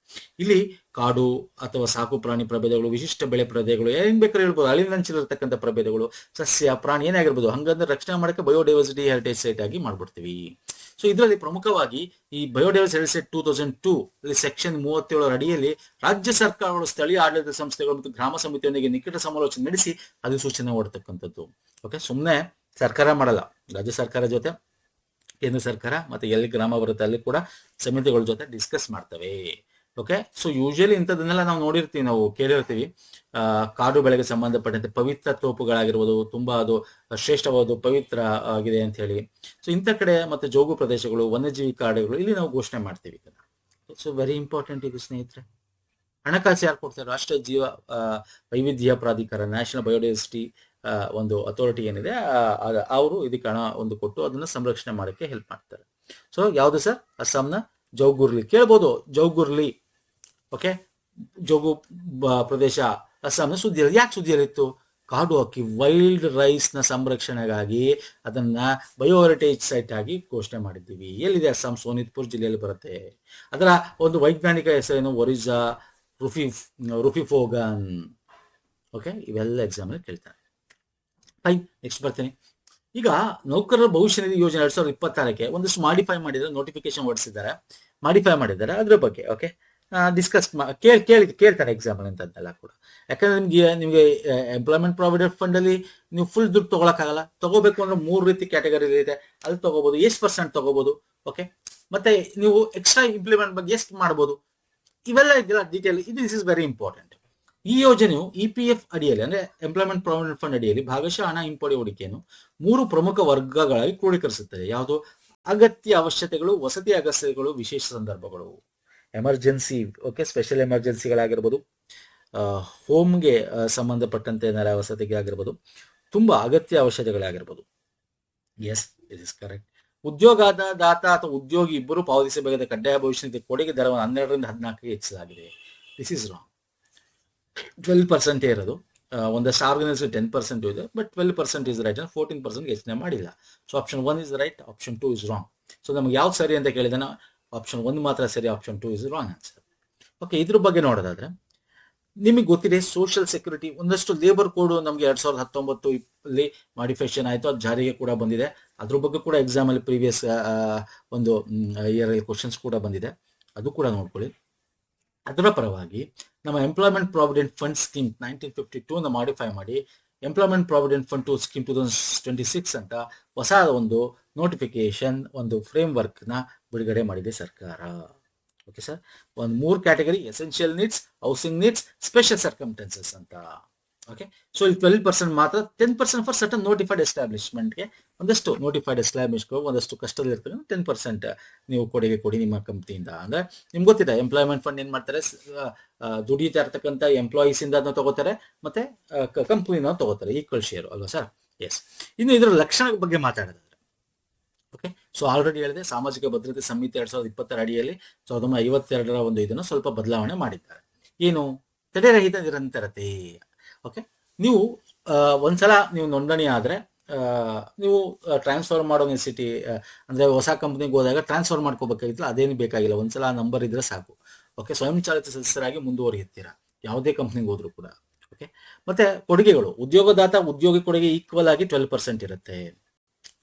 ಇಲ್ಲಿ ಕಾಡು ಅಥವಾ ಸಾಕು ಪ್ರಾಣಿ ಪ್ರಭೇದಗಳು, ವಿಶಿಷ್ಟ ಬೆಳೆ ಪ್ರಭೇದಗಳು, ಏನ್ ಬೇಕಾದ್ರೆ ಹೇಳ್ಬೋದು, ಅಳಿವಿನಂಚಿಲಿರ್ತಕ್ಕಂಥ ಪ್ರಭೇದಗಳು, ಸಸ್ಯ ಪ್ರಾಣಿ ಏನೇ ಆಗಿರ್ಬೋದು, ಹಂಗಂದ್ರೆ ರಕ್ಷಣೆ ಮಾಡಕ್ಕೆ ಬಯೋಡೈವರ್ಸಿಟಿ ಹೆರಿಟೇಜ್ ಸೈಟ್ ಆಗಿ ಮಾಡ್ಬಿಡ್ತೀವಿ. ಸೊ ಇದರಲ್ಲಿ ಪ್ರಮುಖವಾಗಿ ಈ ಬಯೋಡೈವರ್ಸಿಟಿ ಸೈಟ್ 2002 ಇಲ್ಲಿ ಸೆಕ್ಷನ್ 37 ಅಡಿಯಲ್ಲಿ ರಾಜ್ಯ ಸರ್ಕಾರಗಳು, ಸ್ಥಳೀಯ ಆಡಳಿತ ಸಂಸ್ಥೆಗಳು ಮತ್ತು ಗ್ರಾಮ ಸಮಿತಿಯೊಂದಿಗೆ ನಿಕಟ ಸಮಾಲೋಚನೆ ನಡೆಸಿ ಅಧಿಸೂಚನೆ ಹೊರತಕ್ಕಂಥದ್ದು. ಓಕೆ, ಸುಮ್ಮನೆ ಸರ್ಕಾರ ಮಾಡಲ್ಲ, ರಾಜ್ಯ ಸರ್ಕಾರ ಜೊತೆ ಕೇಂದ್ರ ಸರ್ಕಾರ ಮತ್ತೆ ಎಲ್ಲಿ ಗ್ರಾಮ ಬರುತ್ತೆ ಅಲ್ಲಿ ಕೂಡ ಸಮಿತಿಗಳ ಜೊತೆ ಡಿಸ್ಕಸ್ ಮಾಡ್ತವೆ. ಓಕೆ, ಸೊ ಯೂಶಲಿ ಇಂಥದನ್ನೆಲ್ಲ ನಾವು ನೋಡಿರ್ತೀವಿ, ನಾವು ಕೇಳಿರ್ತೀವಿ. ಕಾಡು ಬೆಳೆಗೆ ಸಂಬಂಧಪಟ್ಟಂತೆ ಪವಿತ್ರ ತೋಪುಗಳಾಗಿರ್ಬೋದು, ತುಂಬಾ ಅದು ಶ್ರೇಷ್ಠವಾದ ಪವಿತ್ರ ಆಗಿದೆ ಅಂತ ಹೇಳಿ. ಸೊ ಇಂಥ ಕಡೆ ಮತ್ತೆ ಜೋಗು ಪ್ರದೇಶಗಳು, ವನ್ಯಜೀವಿ ಕಾಡುಗಳು, ಇಲ್ಲಿ ನಾವು ಘೋಷಣೆ ಮಾಡ್ತೀವಿ. ಸೊ ವೆರಿ ಇಂಪಾರ್ಟೆಂಟ್ ಇದು ಸ್ನೇಹಿತರೆ. ಹಣಕಾಸು ಯಾರು ಕೊಡ್ತಾರೆ? ರಾಷ್ಟ್ರೀಯ ಜೀವ ವೈವಿಧ್ಯ ಪ್ರಾಧಿಕಾರ, ನ್ಯಾಷನಲ್ ಬಯೋಡೈವರ್ಸಿಟಿ ಒಂದು ಅಥಾರಿಟಿ ಏನಿದೆ, ಅವರು ಇದಕ್ಕೆ ಹಣ ಒಂದು ಕೊಟ್ಟು ಅದನ್ನ ಸಂರಕ್ಷಣೆ ಮಾಡಕ್ಕೆ ಹೆಲ್ಪ್ ಮಾಡ್ತಾರೆ. ಸೊ ಯಾವುದು ಸರ್? ಅಸ್ಸಾಂನ ಜೌಗುರ್ಲಿ ಕೇಳ್ಬೋದು. ಜೌಗುರ್ಲಿ, ಓಕೆ, ಜೋಗು ಪ್ರದೇಶ ಅಸ್ಸಾಂನ ಸುದ್ದಿಯಲ್ಲಿ. ಯಾಕೆ ಸುದ್ದಿಯಲ್ಲಿತ್ತು? ಕಾಡು ಹಕ್ಕಿ ವೈಲ್ಡ್ ರೈಸ್ ನ ಸಂರಕ್ಷಣೆಗಾಗಿ ಅದನ್ನ ಬಯೋ ಹೆರಿಟೇಜ್ ಸೈಟ್ ಆಗಿ ಘೋಷಣೆ ಮಾಡಿದ್ದೀವಿ. ಎಲ್ಲಿದೆ? ಅಸ್ಸಾಂ ಸೋನಿತ್ಪುರ್ ಜಿಲ್ಲೆಯಲ್ಲಿ ಬರುತ್ತೆ. ಅದರ ಒಂದು ವೈಜ್ಞಾನಿಕ ಹೆಸರೇನು? ಒರಿಜಾ ರುಫಿಫೋಗನ್. ಓಕೆ, ಇವೆಲ್ಲ ಎಕ್ಸಾಮ್ ಅಲ್ಲಿ ಕೇಳ್ತಾರೆ. ಫೈನ್, ನೆಕ್ಸ್ಟ್ ಬರ್ತೀನಿ. ಈಗ ನೌಕರರ ಭವಿಷ್ಯ ನಿಧಿ ಯೋಜನೆ 2026ಕ್ಕೆ ಒಂದಷ್ಟು ಮಾಡಿಫೈ ಮಾಡಿದ್ದಾರೆ, ನೋಟಿಫಿಕೇಶನ್ ಹೊರಡಿಸಿದ್ದಾರೆ, ಮಾಡಿಫೈ ಮಾಡಿದ್ದಾರೆ. ಅದ್ರ ಬಗ್ಗೆ ಓಕೆ ಡಿಸ್ಕಸ್ ಕೇಳ್ತಾರೆ ಎಕ್ಸಾಂಪಲ್ ಅಂತಂತೆಲ್ಲ ಕೂಡ. ಯಾಕಂದ್ರೆ ನಿಮ್ಗೆ ಎಂಪ್ಲಾಯ್ಮೆಂಟ್ ಪ್ರಾವಿಡೆಂಟ್ ಫಂಡ್ ಅಲ್ಲಿ ನೀವು ಫುಲ್ ದುಡ್ಡು ತಗೊಳಕ್ಕಾಗಲ್ಲ. ತಗೋಬೇಕು ಅಂದ್ರೆ 3 ರೀತಿ ಕ್ಯಾಟಗರಿ ಇದೆ, ಅಲ್ಲಿ ತಗೋಬಹುದು. ಎಷ್ಟು % ತಗೋಬಹುದು? ಓಕೆ, ಮತ್ತೆ ನೀವು ಎಕ್ಸ್ಟ್ರಾ ಇಂಪ್ಲಿಮೆಂಟ್ ಬಗ್ಗೆ ಎಷ್ಟು ಮಾಡಬಹುದು, ಇವೆಲ್ಲ ಇದೆಲ್ಲ detail. This is very important. ಈ ಯೋಜನೆಯು EPF ಅಡಿಯಲ್ಲಿ ಅಂದ್ರೆ ಎಂಪ್ಲಾಯ್ಮೆಂಟ್ ಪ್ರಾವಿಡೆಂಟ್ ಫಂಡ್ ಅಡಿಯಲ್ಲಿ ಭಾಗಶಃ ಹಣ ಹಿಂಪಡೆಯುವಿಕೆಯನ್ನು 3 ಪ್ರಮುಖ ವರ್ಗಗಳಾಗಿ ಕ್ರೋಢೀಕರಿಸುತ್ತದೆ. ಯಾವುದು? ಅಗತ್ಯ ಅವಶ್ಯಕತೆಗಳು, ವಸತಿ ಅಗತ್ಯಗಳು, ವಿಶೇಷ ಸಂದರ್ಭಗಳು. ಎಮರ್ಜೆನ್ಸಿ, ಓಕೆ, ಸ್ಪೆಷಲ್ ಎಮರ್ಜೆನ್ಸಿಗಳಾಗಿರ್ಬೋದು, ಹೋಮ್ಗೆ ಸಂಬಂಧಪಟ್ಟಂತೆ ವಸತಿಗೆ ಆಗಿರ್ಬೋದು, ತುಂಬಾ ಅಗತ್ಯ ಅವಶ್ಯಕತೆಗಳಾಗಿರ್ಬೋದು. Yes, it is correct. ಉದ್ಯೋಗದಾತ ಅಥವಾ ಉದ್ಯೋಗಿ ಇಬ್ಬರು ಪಾವತಿಸಬೇಕಾದ ಕಡ್ಡಾಯ ಭವಿಷ್ಯ ನಿಧಿ ಕೊಡುಗೆ ದರವನ್ನು 12ರಿಂದ 14ಕ್ಕೆ ಹೆಚ್ಚಿಸಲಾಗಿದೆ. This is wrong. 12% ಇರೋದು. ಒಂದಷ್ಟು ಆರ್ಗನೈಸೇಷನ್ 10% ಇದೆ, ಬಟ್ 12% ಇಸ್ ರೈಟ್, 14% ಯೋಚನೆ ಮಾಡಿಲ್ಲ. So option 1 is right, option 2 is wrong. So ನಮ್ಗೆ ಯಾವ್ದು ಸರಿ ಅಂತ ಕೇಳಿದಾನ, ಆಪ್ಷನ್ 1 ಮಾತ್ರ ಸರಿ, option 2 is wrong answer. Okay, ಇದ್ರ ಬಗ್ಗೆ ನೋಡೋದಾದ್ರೆ ನಿಮಗೆ ಗೊತ್ತಿದೆ ಸೋಷಿಯಲ್ ಸೆಕ್ಯೂರಿಟಿ ಒಂದಷ್ಟು ಲೇಬರ್ ಕೋಡ್ ನಮಗೆ 2019 ಮಾಡಿಫಿಕೇಶನ್ ಆಯಿತು, ಅದು ಜಾರಿಗೆ ಕೂಡ ಬಂದಿದೆ. ಅದ್ರ ಬಗ್ಗೆ ಕೂಡ ಎಕ್ಸಾಮ್ ಅಲ್ಲಿ ಪ್ರೀವಿಯಸ್ ಒಂದು ಇಯರ್ ಅಲ್ಲಿ ಕ್ವಶನ್ಸ್ ಕೂಡ ಬಂದಿದೆ, ಅದು ಕೂಡ ನೋಡ್ಕೊಳ್ಳಿ. ಅದರ ಪರವಾಗಿ ನಮ್ಮ employment provident fund scheme 1952 modify ಮಾಡಿ employment provident fund two scheme 2026 ಅಂತ ಹೊಸ ಒಂದು ನೋಟಿಫಿಕೇಶನ್, ಒಂದು ಫ್ರೇಮ್ ವರ್ಕ್ ನ ಬಿಡುಗಡೆ ಮಾಡಿದೆ ಸರ್ಕಾರ. ಓಕೆ ಸರ್, ಒಂದು 3 category: essential needs, housing needs, special circumstances ಅಂತ. ಓಕೆ, ಸೊ ಇಲ್ಲಿ 12% ಮಾತ್ರ, 10% ಫಾರ್ ಸರ್ಟನ್ ನೋಟಿಫೈಡ್ ಎಸ್ಟಾಬ್ಲಿಷ್ಮೆಂಟ್ಗೆ, ಒಂದಷ್ಟು ನೋಟಿಫೈಡ್ ಎಸ್ಟಾಬ್ಲಿಷ್ಮೆಂಟ್ ಒಂದಷ್ಟು ಕಷ್ಟದಲ್ಲಿರ್ತದೆ, 10% ನೀವು ಕೊಡುಗೆ ಕೊಡಿ ನಿಮ್ಮ ಕಂಪ್ನಿಯಿಂದ. ಅಂದ್ರೆ ನಿಮ್ಗೆ ಗೊತ್ತಿದೆ ಎಂಪ್ಲಾಯ್ಮೆಂಟ್ ಫಂಡ್ ಏನ್ ಮಾಡ್ತಾರೆ, ದುಡಿತಾ ಇರ್ತಕ್ಕಂಥ ಎಂಪ್ಲಾಯೀಸ್ ಇಂದ ತಗೋತಾರೆ, ಮತ್ತೆ ಕಂಪ್ನಿನ ತಗೋತಾರೆ, ಈಕ್ವಲ್ ಶೇರ್ ಅಲ್ವಾ ಸರ್? ಎಸ್. ಇನ್ನು ಇದರ ಲಕ್ಷಣದ ಬಗ್ಗೆ ಮಾತಾಡೋದಾದ್ರೆ, ಓಕೆ, ಸೊ ಆಲ್ರೆಡಿ ಹೇಳಿದೆ, ಸಾಮಾಜಿಕ ಭದ್ರತೆ ಸಂಹಿತೆ 2020 ಅಡಿಯಲ್ಲಿ 1952ರ ಒಂದು ಇದನ್ನು ಸ್ವಲ್ಪ ಬದಲಾವಣೆ ಮಾಡಿದ್ದಾರೆ. ಏನು? ತಡೆರಹಿತ ನಿರಂತರತೆ. ಓಕೆ, ನೀವು ಒಂದ್ಸಲ ನೀವು ನೋಂದಣಿ ಆದ್ರೆ ನೀವು ಟ್ರಾನ್ಸ್ಫರ್ ಮಾಡೋ ನೆಸಿಟಿ, ಅಂದ್ರೆ ಹೊಸ ಕಂಪ್ನಿಗೆ ಹೋದಾಗ ಟ್ರಾನ್ಸ್ಫರ್ ಮಾಡ್ಕೋಬೇಕಾಗಿತ್ತು, ಅದೇನು ಬೇಕಾಗಿಲ್ಲ, ಒಂದ್ಸಲ ಆ ನಂಬರ್ ಇದ್ರೆ ಸಾಕು. ಓಕೆ, ಸ್ವಯಂಚಾಲಿತ ಸದಸ್ಯರಾಗಿ ಮುಂದುವರಿಯುತ್ತೀರಾ ಯಾವುದೇ ಕಂಪ್ನಿಗೆ ಹೋದ್ರು ಕೂಡ. ಓಕೆ, ಮತ್ತೆ ಕೊಡುಗೆಗಳು, ಉದ್ಯೋಗದಾತ ಉದ್ಯೋಗಿ ಕೊಡುಗೆ ಈಕ್ವಲ್ ಆಗಿ 12% ಇರುತ್ತೆ.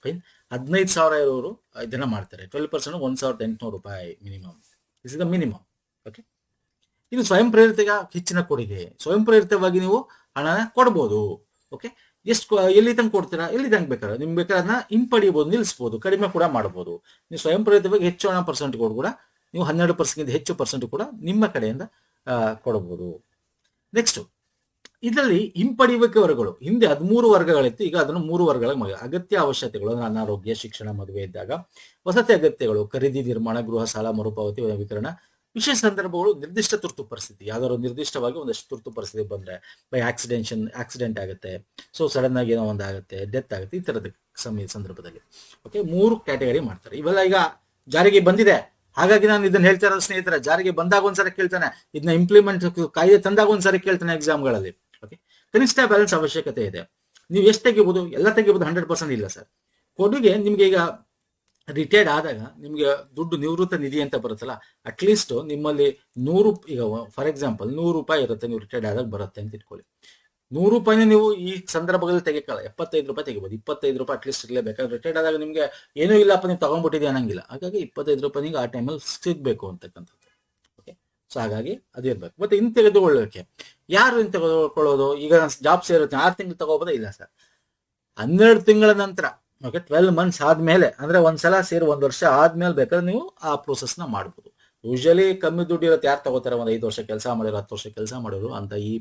ಫೈನ್. 15,000 ಇರೋರು ಇದನ್ನ ಮಾಡ್ತಾರೆ, 12% 1,800 ರೂಪಾಯಿ minimum. This is the minimum. Okay, ಇದು ಸ್ವಯಂ ಪ್ರೇರಿತಗ ಹೆಚ್ಚಿನ ಕೊಡುಗೆ. ಸ್ವಯಂ ಪ್ರೇರಿತವಾಗಿ ನೀವು ಹಣನ ಕೊಡ್ಬೋದು. ಓಕೆ, ಎಷ್ಟು ಎಲ್ಲಿ ತನಕ ಕೊಡ್ತೀರಾ, ಎಲ್ಲಿ ತನಕ ಬೇಕಾದ್ರೆ ನಿಮ್ಗೆ ಬೇಕಾದ್ರೆ ಅದನ್ನ ಹಿಂಪಡಿಬಹುದು, ನಿಲ್ಲಿಸಬಹುದು, ಕಡಿಮೆ ಕೂಡ ಮಾಡಬಹುದು. ನೀವು ಸ್ವಯಂ ಪ್ರೇರಿತವಾಗಿ ಹೆಚ್ಚು ಹಣ ಪರ್ಸೆಂಟ್ ಕೂಡ ನೀವು 12% ಹೆಚ್ಚು ಪರ್ಸೆಂಟ್ ಕೂಡ ನಿಮ್ಮ ಕಡೆಯಿಂದ ಕೊಡಬಹುದು. ನೆಕ್ಸ್ಟ್, ಇದರಲ್ಲಿ ಹಿಂಪಡೆಯುವಿಕೆ ವರ್ಗಗಳು, ಹಿಂದೆ 13 ವರ್ಗಗಳಿತ್ತು, ಈಗ ಅದನ್ನು 3 ವರ್ಗಗಳ ಅಗತ್ಯ ಅವಶ್ಯಕತೆಗಳು, ಅನಾರೋಗ್ಯ, ಶಿಕ್ಷಣ, ಮದುವೆ ಇದ್ದಾಗ, ವಸತಿ ಅಗತ್ಯಗಳು, ಖರೀದಿ, ನಿರ್ಮಾಣ, ಗೃಹ ಸಾಲ ಮರುಪಾವತಿ, ವಿತರಣ, ವಿಶೇಷ ಸಂದರ್ಭಗಳು, ನಿರ್ದಿಷ್ಟ ತುರ್ತು ಪರಿಸ್ಥಿತಿ, ಯಾವ್ದಾದ್ರು ನಿರ್ದಿಷ್ಟವಾಗಿ ಒಂದಷ್ಟು ತುರ್ತು ಪರಿಸ್ಥಿತಿ ಬಂದ್ರೆ, ಬೈ ಆಕ್ಸಿಡೆಂಟ್ ಆಗುತ್ತೆ, ಸೊ ಸಡನ್ ಆಗಿ ಏನೋ ಒಂದಾಗುತ್ತೆ, ಡೆತ್ ಆಗುತ್ತೆ, ಈ ತರದ ಸಂದರ್ಭದಲ್ಲಿ. ಓಕೆ, 3 ಕ್ಯಾಟಗರಿ ಮಾಡ್ತಾರೆ. ಇವೆಲ್ಲ ಈಗ ಜಾರಿಗೆ ಬಂದಿದೆ, ಹಾಗಾಗಿ ನಾನು ಇದನ್ನ ಹೇಳ್ತಾ ಇರೋದು ಸ್ನೇಹಿತರೆ, ಜಾರಿಗೆ ಬಂದಾಗ ಒಂದ್ಸರಿ ಕೇಳ್ತಾನೆ, ಇದನ್ನ ಇಂಪ್ಲಿಮೆಂಟ್ ಕಾಯ್ದೆ ತಂದಾಗ ಒಂದ್ಸರಿ ಕೇಳ್ತಾನೆ ಎಕ್ಸಾಮ್ಗಳಲ್ಲಿ. ಓಕೆ, ಕನಿಷ್ಠ ಬ್ಯಾಲೆನ್ಸ್ ಅವಶ್ಯಕತೆ ಇದೆ. ನೀವು ಎಷ್ಟು ತೆಗಿಬಹುದು? ಎಲ್ಲ ತೆಗಿಬಹುದು, 100% ಇಲ್ಲ ಸರ್. ಕೊಡುಗೆ ನಿಮ್ಗೆ ಈಗ ರಿಟೈರ್ಡ್ ಆದಾಗ ನಿಮ್ಗೆ ದುಡ್ಡು ನಿವೃತ್ತ ನಿಧಿ ಅಂತ ಬರುತ್ತಲ್ಲ, ಅಟ್ಲೀಸ್ಟ್ ನಿಮ್ಮಲ್ಲಿ 100, ಈಗ ಫಾರ್ ಎಕ್ಸಾಂಪಲ್ 100 ರೂಪಾಯಿ ಇರುತ್ತೆ, ನೀವು ರಿಟೈರ್ಡ್ ಆದಾಗ ಬರುತ್ತೆ ಅಂತ ಇಟ್ಕೊಳ್ಳಿ. 100 ರೂಪಾಯಿನ ನೀವು ಈ ಸಂದರ್ಭದಲ್ಲಿ ತೆಗಿಕಲ್ಲ, 75 ರೂಪಾಯಿ ತೆಗಿಬಹುದು. 25 ರೂಪಾಯಿ ಅಟ್ಲೀಸ್ಟ್ ಇರಲೇಬೇಕಾದ್ರೆ, ರಿಟೈರ್ಡ್ ಆದಾಗ ನಿಮ್ಗೆ ಏನೂ ಇಲ್ಲಪ್ಪ ನೀವು ತಗೊಂಡ್ಬಿಟ್ಟಿದೆ ಅನ್ನಂಗಿಲ್ಲ. ಹಾಗಾಗಿ 25 ರೂಪಾಯಿಗೆ ಆ ಟೈಮಲ್ಲಿ ಸಿಗ್ಬೇಕು ಅಂತಕ್ಕಂಥದ್ದು. ಓಕೆ, ಸೊ ಹಾಗಾಗಿ ಅದು ಇರ್ಬೇಕು. ಮತ್ತೆ ಇನ್ನು ತೆಗೆದುಕೊಳ್ಳೋಕೆ ಯಾರು ಇನ್ನು ತೆಗೆದುಕೊಳ್ಳೋದು? ಈಗ ಜಾಬ್ ಸೇರುತ್ತೆ, 6 ತಿಂಗಳು ತಗೋಬೋದ? ಇಲ್ಲ ಸರ್, 12 ತಿಂಗಳ ನಂತರ. ಓಕೆ, 12 ಮಂತ್ಸ್ ಆದ್ಮೇಲೆ, ಅಂದ್ರೆ ಒಂದ್ಸಲ ಸೇರಿ 1 ವರ್ಷ ಆದ್ಮೇಲೆ ಬೇಕಾದ್ರೆ ನೀವು ಆ ಪ್ರೋಸೆಸ್ ನ ಮಾಡ್ಬೋದು. ಯೂಶಲಿ ಕಮ್ಮಿ ದುಡ್ಡು ಇರುತ್ತೆ, ಯಾರು ತಗೋತಾರೆ? 5 ವರ್ಷ ಕೆಲಸ ಮಾಡಿರೋ, 10 ವರ್ಷ ಕೆಲಸ ಮಾಡಿದ್ರು ಅಂತ ಈ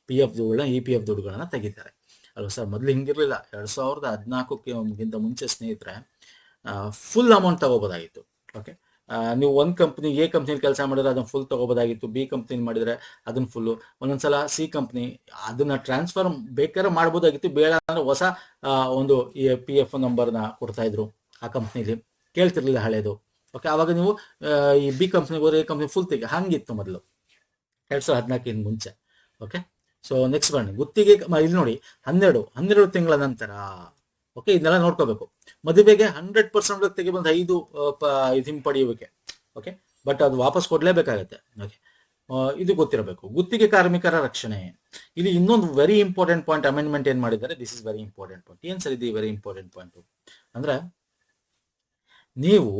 PF ದುಡ್ಡುಗಳನ್ನ, EPF ದುಡ್ಡುಗಳನ್ನ ತೆಗಿತಾರೆ ಅಲ್ವಾ ಸರ್? ಮೊದ್ಲು ಹಿಂಗಿರ್ಲಿಲ್ಲ. 2014ಕ್ಕಿಂತ ಮುಂಚೆ ಸ್ನೇಹಿತರೆ ಫುಲ್ ಅಮೌಂಟ್ ತಗೋಬೋದಾಗಿತ್ತು. ಓಕೆ, ನೀವು ಒಂದು ಕಂಪ್ನಿ, ಎ ಕಂಪ್ನಿಲಿ ಕೆಲಸ ಮಾಡಿದ್ರೆ ಅದನ್ನ ಫುಲ್ ತಗೋಬೋದಾಗಿತ್ತು, ಬಿ ಕಂಪ್ನಿ ಮಾಡಿದ್ರೆ ಅದನ್ನ ಫುಲ್ಲು, ಒಂದೊಂದ್ಸಲ ಸಿ ಕಂಪ್ನಿ ಅದನ್ನ ಟ್ರಾನ್ಸ್ಫರ್ ಬೇಕಾದ್ರೆ ಮಾಡ್ಬೋದಾಗಿತ್ತು, ಬೇಡ ಅಂದ್ರೆ ಹೊಸ ಒಂದು PF ನಂಬರ್ನ ಕೊಡ್ತಾ ಇದ್ರು ಆ ಕಂಪ್ನಿಲಿ, ಕೇಳ್ತಿರ್ಲಿಲ್ಲ ಹಳೇದು. ಓಕೆ, ಅವಾಗ ನೀವು ಈ ಬಿ ಕಂಪ್ನಿಗೆ ಹೋದ್ರೆ ಎ ಕಂಪ್ನಿ ಫುಲ್ ತೆಗಿ, ಹಂಗಿತ್ತು ಮೊದಲು 2014 ಮುಂಚೆ. ಓಕೆ, ಸೊ ನೆಕ್ಸ್ಟ್ ಬನ್ನಿ ಗುತ್ತಿಗೆ. ಇಲ್ಲಿ ನೋಡಿ, 12 ತಿಂಗಳ ನಂತರ. ಓಕೆ, ಇದನ್ನೆಲ್ಲ ನೋಡ್ಕೋಬೇಕು. ಮದುವೆಗೆ 100% ತೆಗಿಬಂದ 5 ಹಿಂಪಡೆಯುವಿಕೆ. ಓಕೆ, ಬಟ್ ಅದು ವಾಪಸ್ ಕೊಡ್ಲೇಬೇಕಾಗತ್ತೆ. ಓಕೆ, ಇದು ಗೊತ್ತಿರಬೇಕು. ಗುತ್ತಿಗೆ ಕಾರ್ಮಿಕರ ರಕ್ಷಣೆ, ಇಲ್ಲಿ ಇನ್ನೊಂದು ವೆರಿ ಇಂಪಾರ್ಟೆಂಟ್ ಪಾಯಿಂಟ್ ಅಮೆಂಡ್ಮೆಂಟ್ ಏನ್ ಮಾಡಿದ್ದಾರೆ. This is very important point. ಏನ್ ಸರ್ ಇದು ವೆರಿ ಇಂಪಾರ್ಟೆಂಟ್ ಪಾಯಿಂಟ್ ಅಂದ್ರೆ, ನೀವು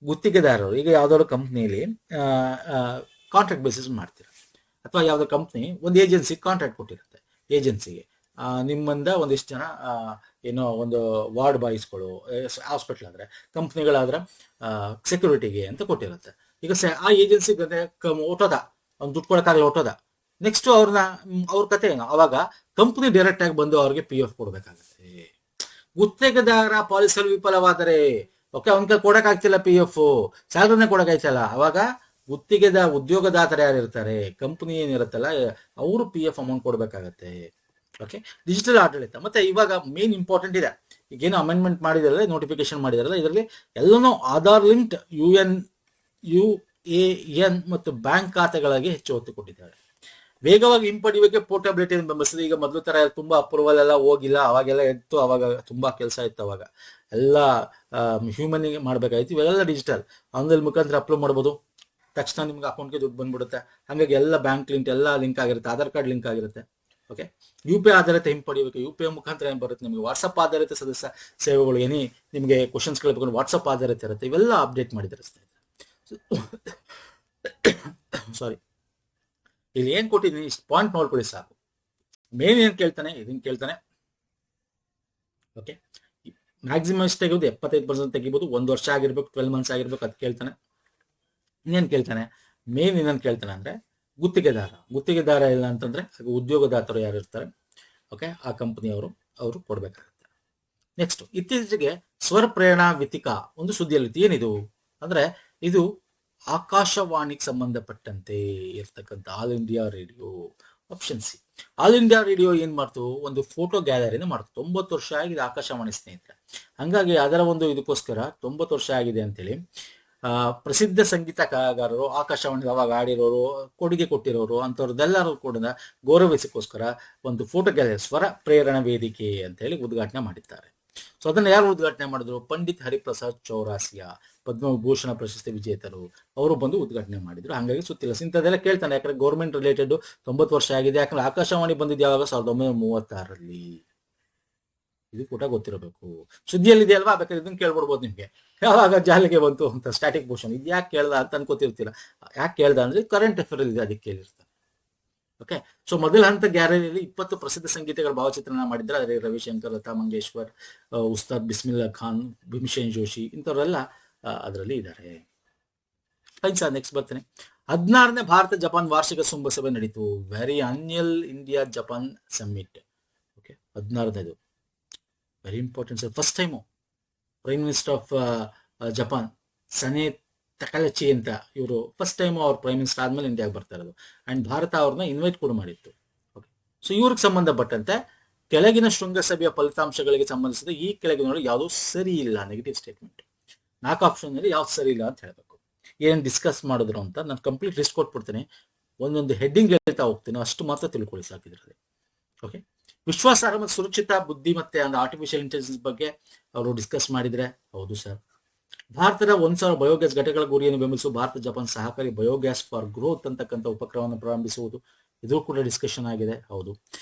ಗುತ್ತಿಗೆದಾರರು ಈಗ ಯಾವ್ದಾದ್ರು ಕಂಪ್ನಿಯಲ್ಲಿ ಕಾಂಟ್ರಾಕ್ಟ್ ಬೇಸಿಸ್ ಮಾಡ್ತೀರಾ, ಅಥವಾ ಯಾವ್ದೋ ಕಂಪ್ನಿ ಒಂದು ಏಜೆನ್ಸಿ ಕಾಂಟ್ರಾಕ್ಟ್ ಕೊಟ್ಟಿರುತ್ತೆ. ಏಜೆನ್ಸಿಗೆ ನಿಮ್ಮಿಂದ ಒಂದಿಷ್ಟು ಜನ ಏನೋ ಒಂದು ವಾರ್ಡ್ ಬಾಯ್ಸ್ಗಳು, ಹಾಸ್ಪಿಟಲ್ ಆದ್ರೆ, ಕಂಪ್ನಿಗಳಾದ್ರೆ ಸೆಕ್ಯೂರಿಟಿಗೆ ಅಂತ ಕೊಟ್ಟಿರುತ್ತೆ. ಈಗ ಆ ಏಜೆನ್ಸಿ ಹೊಟ್ಟೋದ, ಅವ್ನು ದುಡ್ಡು ಕೊಡಕ್ಕಾಗಲ್ಲ, ಹೊಟ್ಟೋದ. ನೆಕ್ಸ್ಟ್ ಅವ್ರ ಕತೆ ಏನು? ಅವಾಗ ಕಂಪ್ನಿ ಡೈರೆಕ್ಟ್ ಆಗಿ ಬಂದು ಅವ್ರಿಗೆ PF ಕೊಡ್ಬೇಕಾಗುತ್ತೆ. ಗುತ್ತಿಗೆದಾರ ಪಾಲಿಸಲು ವಿಫಲವಾದರೆ, ಓಕೆ, ಅವನ್ಗೆ ಕೊಡಕ್ಕಾಗ್ತಿಲ್ಲ PF, ಸ್ಯಾಲರಿನೇ ಕೊಡಕ್ಕಾಯ್ತಲ್ಲ, ಅವಾಗ ಉದ್ಯೋಗದಾತರು ಯಾರು ಇರ್ತಾರೆ, ಕಂಪ್ನಿ ಏನಿರುತ್ತಲ್ಲ, ಅವರು PF ಅಮೌಂಟ್ ಕೊಡ್ಬೇಕಾಗತ್ತೆ. ಓಕೆ, ಡಿಜಿಟಲ್ ಆಡಳಿತ. ಮತ್ತೆ ಇವಾಗ ಮೇನ್ ಇಂಪಾರ್ಟೆಂಟ್ ಇದೆ, ಈಗೇನು ಅಮೆಂಡ್ಮೆಂಟ್ ಮಾಡಿದಾರಲ್ಲ, ನೋಟಿಫಿಕೇಶನ್ ಮಾಡಿದಾರಲ್ಲ, ಇದರಲ್ಲಿ ಎಲ್ಲನೂ ಆಧಾರ್ ಲಿಂಕ್ಡ್ UAN ಮತ್ತು ಬ್ಯಾಂಕ್ ಖಾತೆಗಳಿಗೆ ಹೆಚ್ಚು ಒತ್ತು ಕೊಟ್ಟಿದ್ದಾರೆ. ವೇಗವಾಗಿ ಹಿಂಪಡೆಯುವಿಕೆ ಪೋರ್ಟಬಿಲಿಟಿ ಬೆಂಬಲಿಸಿದೆ. ಈಗ ಮೊದಲು ತರ ತುಂಬಾ ಅಪ್ರೂವಲ್ ಎಲ್ಲ ಹೋಗಿಲ್ಲ, ಅವಾಗೆಲ್ಲ ಇತ್ತು, ಅವಾಗ ತುಂಬಾ ಕೆಲಸ ಇತ್ತು, ಅವಾಗ ಎಲ್ಲ ಹ್ಯೂಮನ್ಗೆ ಮಾಡ್ಬೇಕಾಯ್ತು. ಇವೆಲ್ಲ ಡಿಜಿಟಲ್ ಆನ್ಲೈನ್ ಮುಖಾಂತರ ಅಪ್ಲೋಡ್ ಮಾಡ್ಬೋದು, ತಕ್ಷಣ ನಿಮ್ಗೆ ಅಕೌಂಟ್ಗೆ ದುಡ್ಡು ಬಂದ್ಬಿಡುತ್ತೆ. ಹಾಗಾಗಿ ಎಲ್ಲ ಬ್ಯಾಂಕ್ ಲಿಂಕ್ ಎಲ್ಲ ಲಿಂಕ್ ಆಗಿರುತ್ತೆ, ಆಧಾರ್ ಕಾರ್ಡ್ ಲಿಂಕ್ ಆಗಿರುತ್ತೆ. ಓಕೆ, UPI ಆಧಾರಿತ ಹಿಂಪಡೆಯುವಿಕೆ, UPI ಮುಖಾಂತರ ಏನ್ ಬರುತ್ತೆ ನಿಮಗೆ, ವಾಟ್ಸಪ್ ಆಧಾರಿತ ಸದಸ್ಯ ಸೇವೆಗಳು, ನಿಮಗೆ ಕ್ವಶನ್ಸ್ ಕೇಳಬೇಕು, ವಾಟ್ಸಪ್ ಆಧಾರಿತ ಇರುತ್ತೆ. ಇವೆಲ್ಲ ಅಪ್ಡೇಟ್ ಮಾಡಿದ್ದಾರೆ ಸಾರಿ. ಇಲ್ಲಿ ಏನ್ ಕೊಟ್ಟಿದ್ದೀನಿ ಇಷ್ಟು ಪಾಯಿಂಟ್ ನೋಡ್ಕೊಳ್ಳಿ ಸಾಕು. ಮೇನ್ ಏನ್ ಕೇಳ್ತಾನೆ, ಇದನ್ನ ಕೇಳ್ತಾನೆ. ಓಕೆ, ಮ್ಯಾಕ್ಸಿಮಮ್ ಎಷ್ಟು ತೆಗೆಯೋದು? 75% ತೆಗಿಬಹುದು. 1 ವರ್ಷ ಆಗಿರ್ಬೇಕು, 12 ಮಂತ್ಸ್ ಆಗಿರ್ಬೇಕು, ಅದು ಕೇಳ್ತಾನೆ. ಇನ್ನೇನ್ ಕೇಳ್ತಾನೆ? ಮೇನ್ ಇನ್ನೇನ್ ಕೇಳ್ತಾನೆ ಅಂದ್ರೆ, ಗುತ್ತಿಗೆದಾರ ಇಲ್ಲ ಅಂತಂದ್ರೆ ಉದ್ಯೋಗದಾತರು ಯಾರು ಇರ್ತಾರೆ, ಓಕೆ, ಆ ಕಂಪನಿಯವರು ಕೊಡಬೇಕಾಗುತ್ತೆ. ನೆಕ್ಸ್ಟ್, ಇತ್ತೀಚೆಗೆ ಸ್ವರ ಪ್ರೇರಣಾ ವಿತಿಕಾ ಒಂದು ಸುದ್ದಿಯಲ್ಲಿತ್ತು. ಏನಿದು ಅಂದ್ರೆ ಇದು ಆಕಾಶವಾಣಿಗೆ ಸಂಬಂಧಪಟ್ಟಂತೆ ಇರ್ತಕ್ಕಂಥ all India radio. Option C. All India radio ಏನ್ ಮಾಡ್ತು, ಒಂದು ಫೋಟೋ ಗ್ಯಾಲರಿನ ಮಾಡ್ತು. 90 ವರ್ಷ ಆಗಿದೆ ಆಕಾಶವಾಣಿ ಸ್ನೇಹಿತರೆ. ಹಂಗಾಗಿ ಅದರ ಒಂದು ಇದಕ್ಕೋಸ್ಕರ 90 ವರ್ಷ ಆಗಿದೆ ಅಂತೇಳಿ ಪ್ರಸಿದ್ಧ ಸಂಗೀತಗಾರರು, ಆಕಾಶವಾಣಿ ಅವಾಗ ಆಡಿರೋರು, ಕೊಡುಗೆ ಕೊಟ್ಟಿರೋರು ಅಂಥವ್ರದ್ದೆಲ್ಲರೂ ಕೂಡ ಗೌರವಿಸಕ್ಕೋಸ್ಕರ ಒಂದು ಫೋಟೋ ಗ್ಯಾಲರಿ, ಸ್ವರ ಪ್ರೇರಣಾ ವೇದಿಕೆ ಅಂತ ಹೇಳಿ ಉದ್ಘಾಟನೆ ಮಾಡಿದ್ದಾರೆ. ಸೊ ಅದನ್ನ ಯಾರು ಉದ್ಘಾಟನೆ ಮಾಡಿದ್ರು? ಪಂಡಿತ್ ಹರಿಪ್ರಸಾದ್ ಚೌರಾಸಿಯಾ, ಪದ್ಮಭೂಷಣ ಪ್ರಶಸ್ತಿ ವಿಜೇತರು, ಅವರು ಬಂದು ಉದ್ಘಾಟನೆ ಮಾಡಿದ್ರು. ಹಾಗಾಗಿ ಸುತ್ತಿಲ್ಲ ಇಂಥದ್ದೆಲ್ಲ ಕೇಳ್ತಾನೆ, ಯಾಕಂದ್ರೆ ಗೌರ್ಮೆಂಟ್ ರಿಲೇಟೆಡ್ 90 ವರ್ಷ ಆಗಿದೆ. ಯಾಕಂದ್ರೆ ಆಕಾಶವಾಣಿ ಬಂದಿದ್ದು ಯಾವಾಗ? 1936ರಲ್ಲಿ. ಇದು ಕೂಡ ಗೊತ್ತಿರಬೇಕು. ಸುದ್ದಿಯಲ್ಲಿ ಇದೆ ಅಲ್ವಾ, ಬೇಕಾದ್ರೆ ಇದನ್ನ ಕೇಳ್ಬಿಡ್ಬೋದು ನಿಮ್ಗೆ. ಯಾವಾಗ ಜಾಲಿಗೆ ಬಂತು ಅಂತ ಸ್ಟ್ಯಾಟಿಕ್ ಮೋಷನ್, ಇದು ಯಾಕೆ ಕೇಳ್ದ ಅಂತ ಅನ್ಕೋತಿರ್ತೀರ. ಯಾಕೆ ಕೇಳ್ದ ಅಂದ್ರೆ ಕರೆಂಟ್ ಅಫೇರ್ ಇದೆ, ಅದಕ್ಕೆ ಕೇಳಿರ್ತಾರೆ. ಓಕೆ, ಸೊ ಮೊದಲ ಹಂತ ಗ್ಯಾಲರಿಯಲ್ಲಿ 20 ಪ್ರಸಿದ್ಧ ಸಂಗೀತಗಳ ಭಾವಚಿತ್ರಣ ಮಾಡಿದ್ದಾರೆ. ಅದರಲ್ಲಿ ರವಿಶಂಕರ್, ಲತಾ ಮಂಗೇಶ್ವರ್, ಉಸ್ತಾದ್ ಬಿಸ್ಮಿಲ್ಲಾ ಖಾನ್, ಭೀಮಸೇನ್ ಜೋಶಿ ಇಂಥವರೆಲ್ಲ ಅದರಲ್ಲಿ ಇದ್ದಾರೆ. ಸರ್ ನೆಕ್ಸ್ಟ್ ಬರ್ತೇನೆ. 16ನೇ ಭಾರತ ಜಪಾನ್ ವಾರ್ಷಿಕ ಶೃಂಗಸಭೆ ನಡೀತು. Very annual India Japan summit. Okay, 16ನೇದು very important sir. First time prime minister of Japan Sanae Takaichi ಅಂತ ಇವರು ಫಸ್ಟ್ ಟೈಮ್ ಅವ್ರ ಪ್ರೈಮ್ ಮಿನಿಸ್ಟರ್ ಆದ್ಮೇಲೆ ಇಂಡಿಯಾಗೆ ಬರ್ತಾ ಇರೋದು. ಅಂಡ್ ಭಾರತ ಅವ್ರನ್ನ ಇನ್ವೈಟ್ ಕೂಡ ಮಾಡಿತ್ತು. ಓಕೆ, ಸೊ ಇವ್ರಿಗೆ ಸಂಬಂಧಪಟ್ಟಂತೆ ಕೆಳಗಿನ ಶೃಂಗಸಭೆಯ ಫಲಿತಾಂಶಗಳಿಗೆ ಸಂಬಂಧಿಸಿದ ಈ ಕೆಳಗಿನ ಯಾವುದು ಸರಿ ಇಲ್ಲ, ನೆಗೆಟಿವ್ ಸ್ಟೇಟ್ಮೆಂಟ್. 4 ಆಪ್ಷನ್ ಅಲ್ಲಿ ಯಾವ್ದು ಸರಿ ಇಲ್ಲ ಅಂತ ಹೇಳ್ಬೇಕು. ಏನ್ ಡಿಸ್ಕಸ್ ಮಾಡಿದ್ರು ಅಂತ ನಾನು ಕಂಪ್ಲೀಟ್ ಲಿಸ್ಟ್ ಕೊಟ್ಬಿಡ್ತೀನಿ. ಒಂದೊಂದು ಹೆಡ್ಡಿಂಗ್ ಹೇಳ್ತಾ ಹೋಗ್ತೀನಿ, ಅಷ್ಟು ಮಾತ್ರ ತಿಳ್ಕೊಳ್ಳಿ ಸಾಕಿದ್ರಲ್ಲಿ. ಓಕೆ, ವಿಶ್ವಾಸಾರ್ಹ ಮತ್ತು ಸುರಕ್ಷಿತ ಬುದ್ಧಿಮತ್ತೆ ಅಂದ್ರೆ ಆರ್ಟಿಫಿಷಿಯಲ್ ಇಂಟೆಲಿಜೆನ್ಸ್ ಬಗ್ಗೆ ಅವರು ಡಿಸ್ಕಸ್ ಮಾಡಿದ್ರೆ ಹೌದು ಸರ್. ಭಾರತದ 1000 ಬಯೋಗ್ಯಾಸ್ ಘಟಕಗಳ ಗುರಿಯನ್ನು ಬೆಂಬಲಿಸುವ ಭಾರತ ಜಪಾನ್ ಸಹಕಾರಿ ಬಯೋಗ್ಯಾಸ್ ಫಾರ್ ಗ್ರೋತ್ ಅಂತಕ್ಕಂಥ ಉಪಕ್ರಮವನ್ನು ಪ್ರಾರಂಭಿಸುವುದು, ಇದು ಕೂಡ ಡಿಸ್ಕಷನ್ ಆಗಿದೆ, ಹೌದು.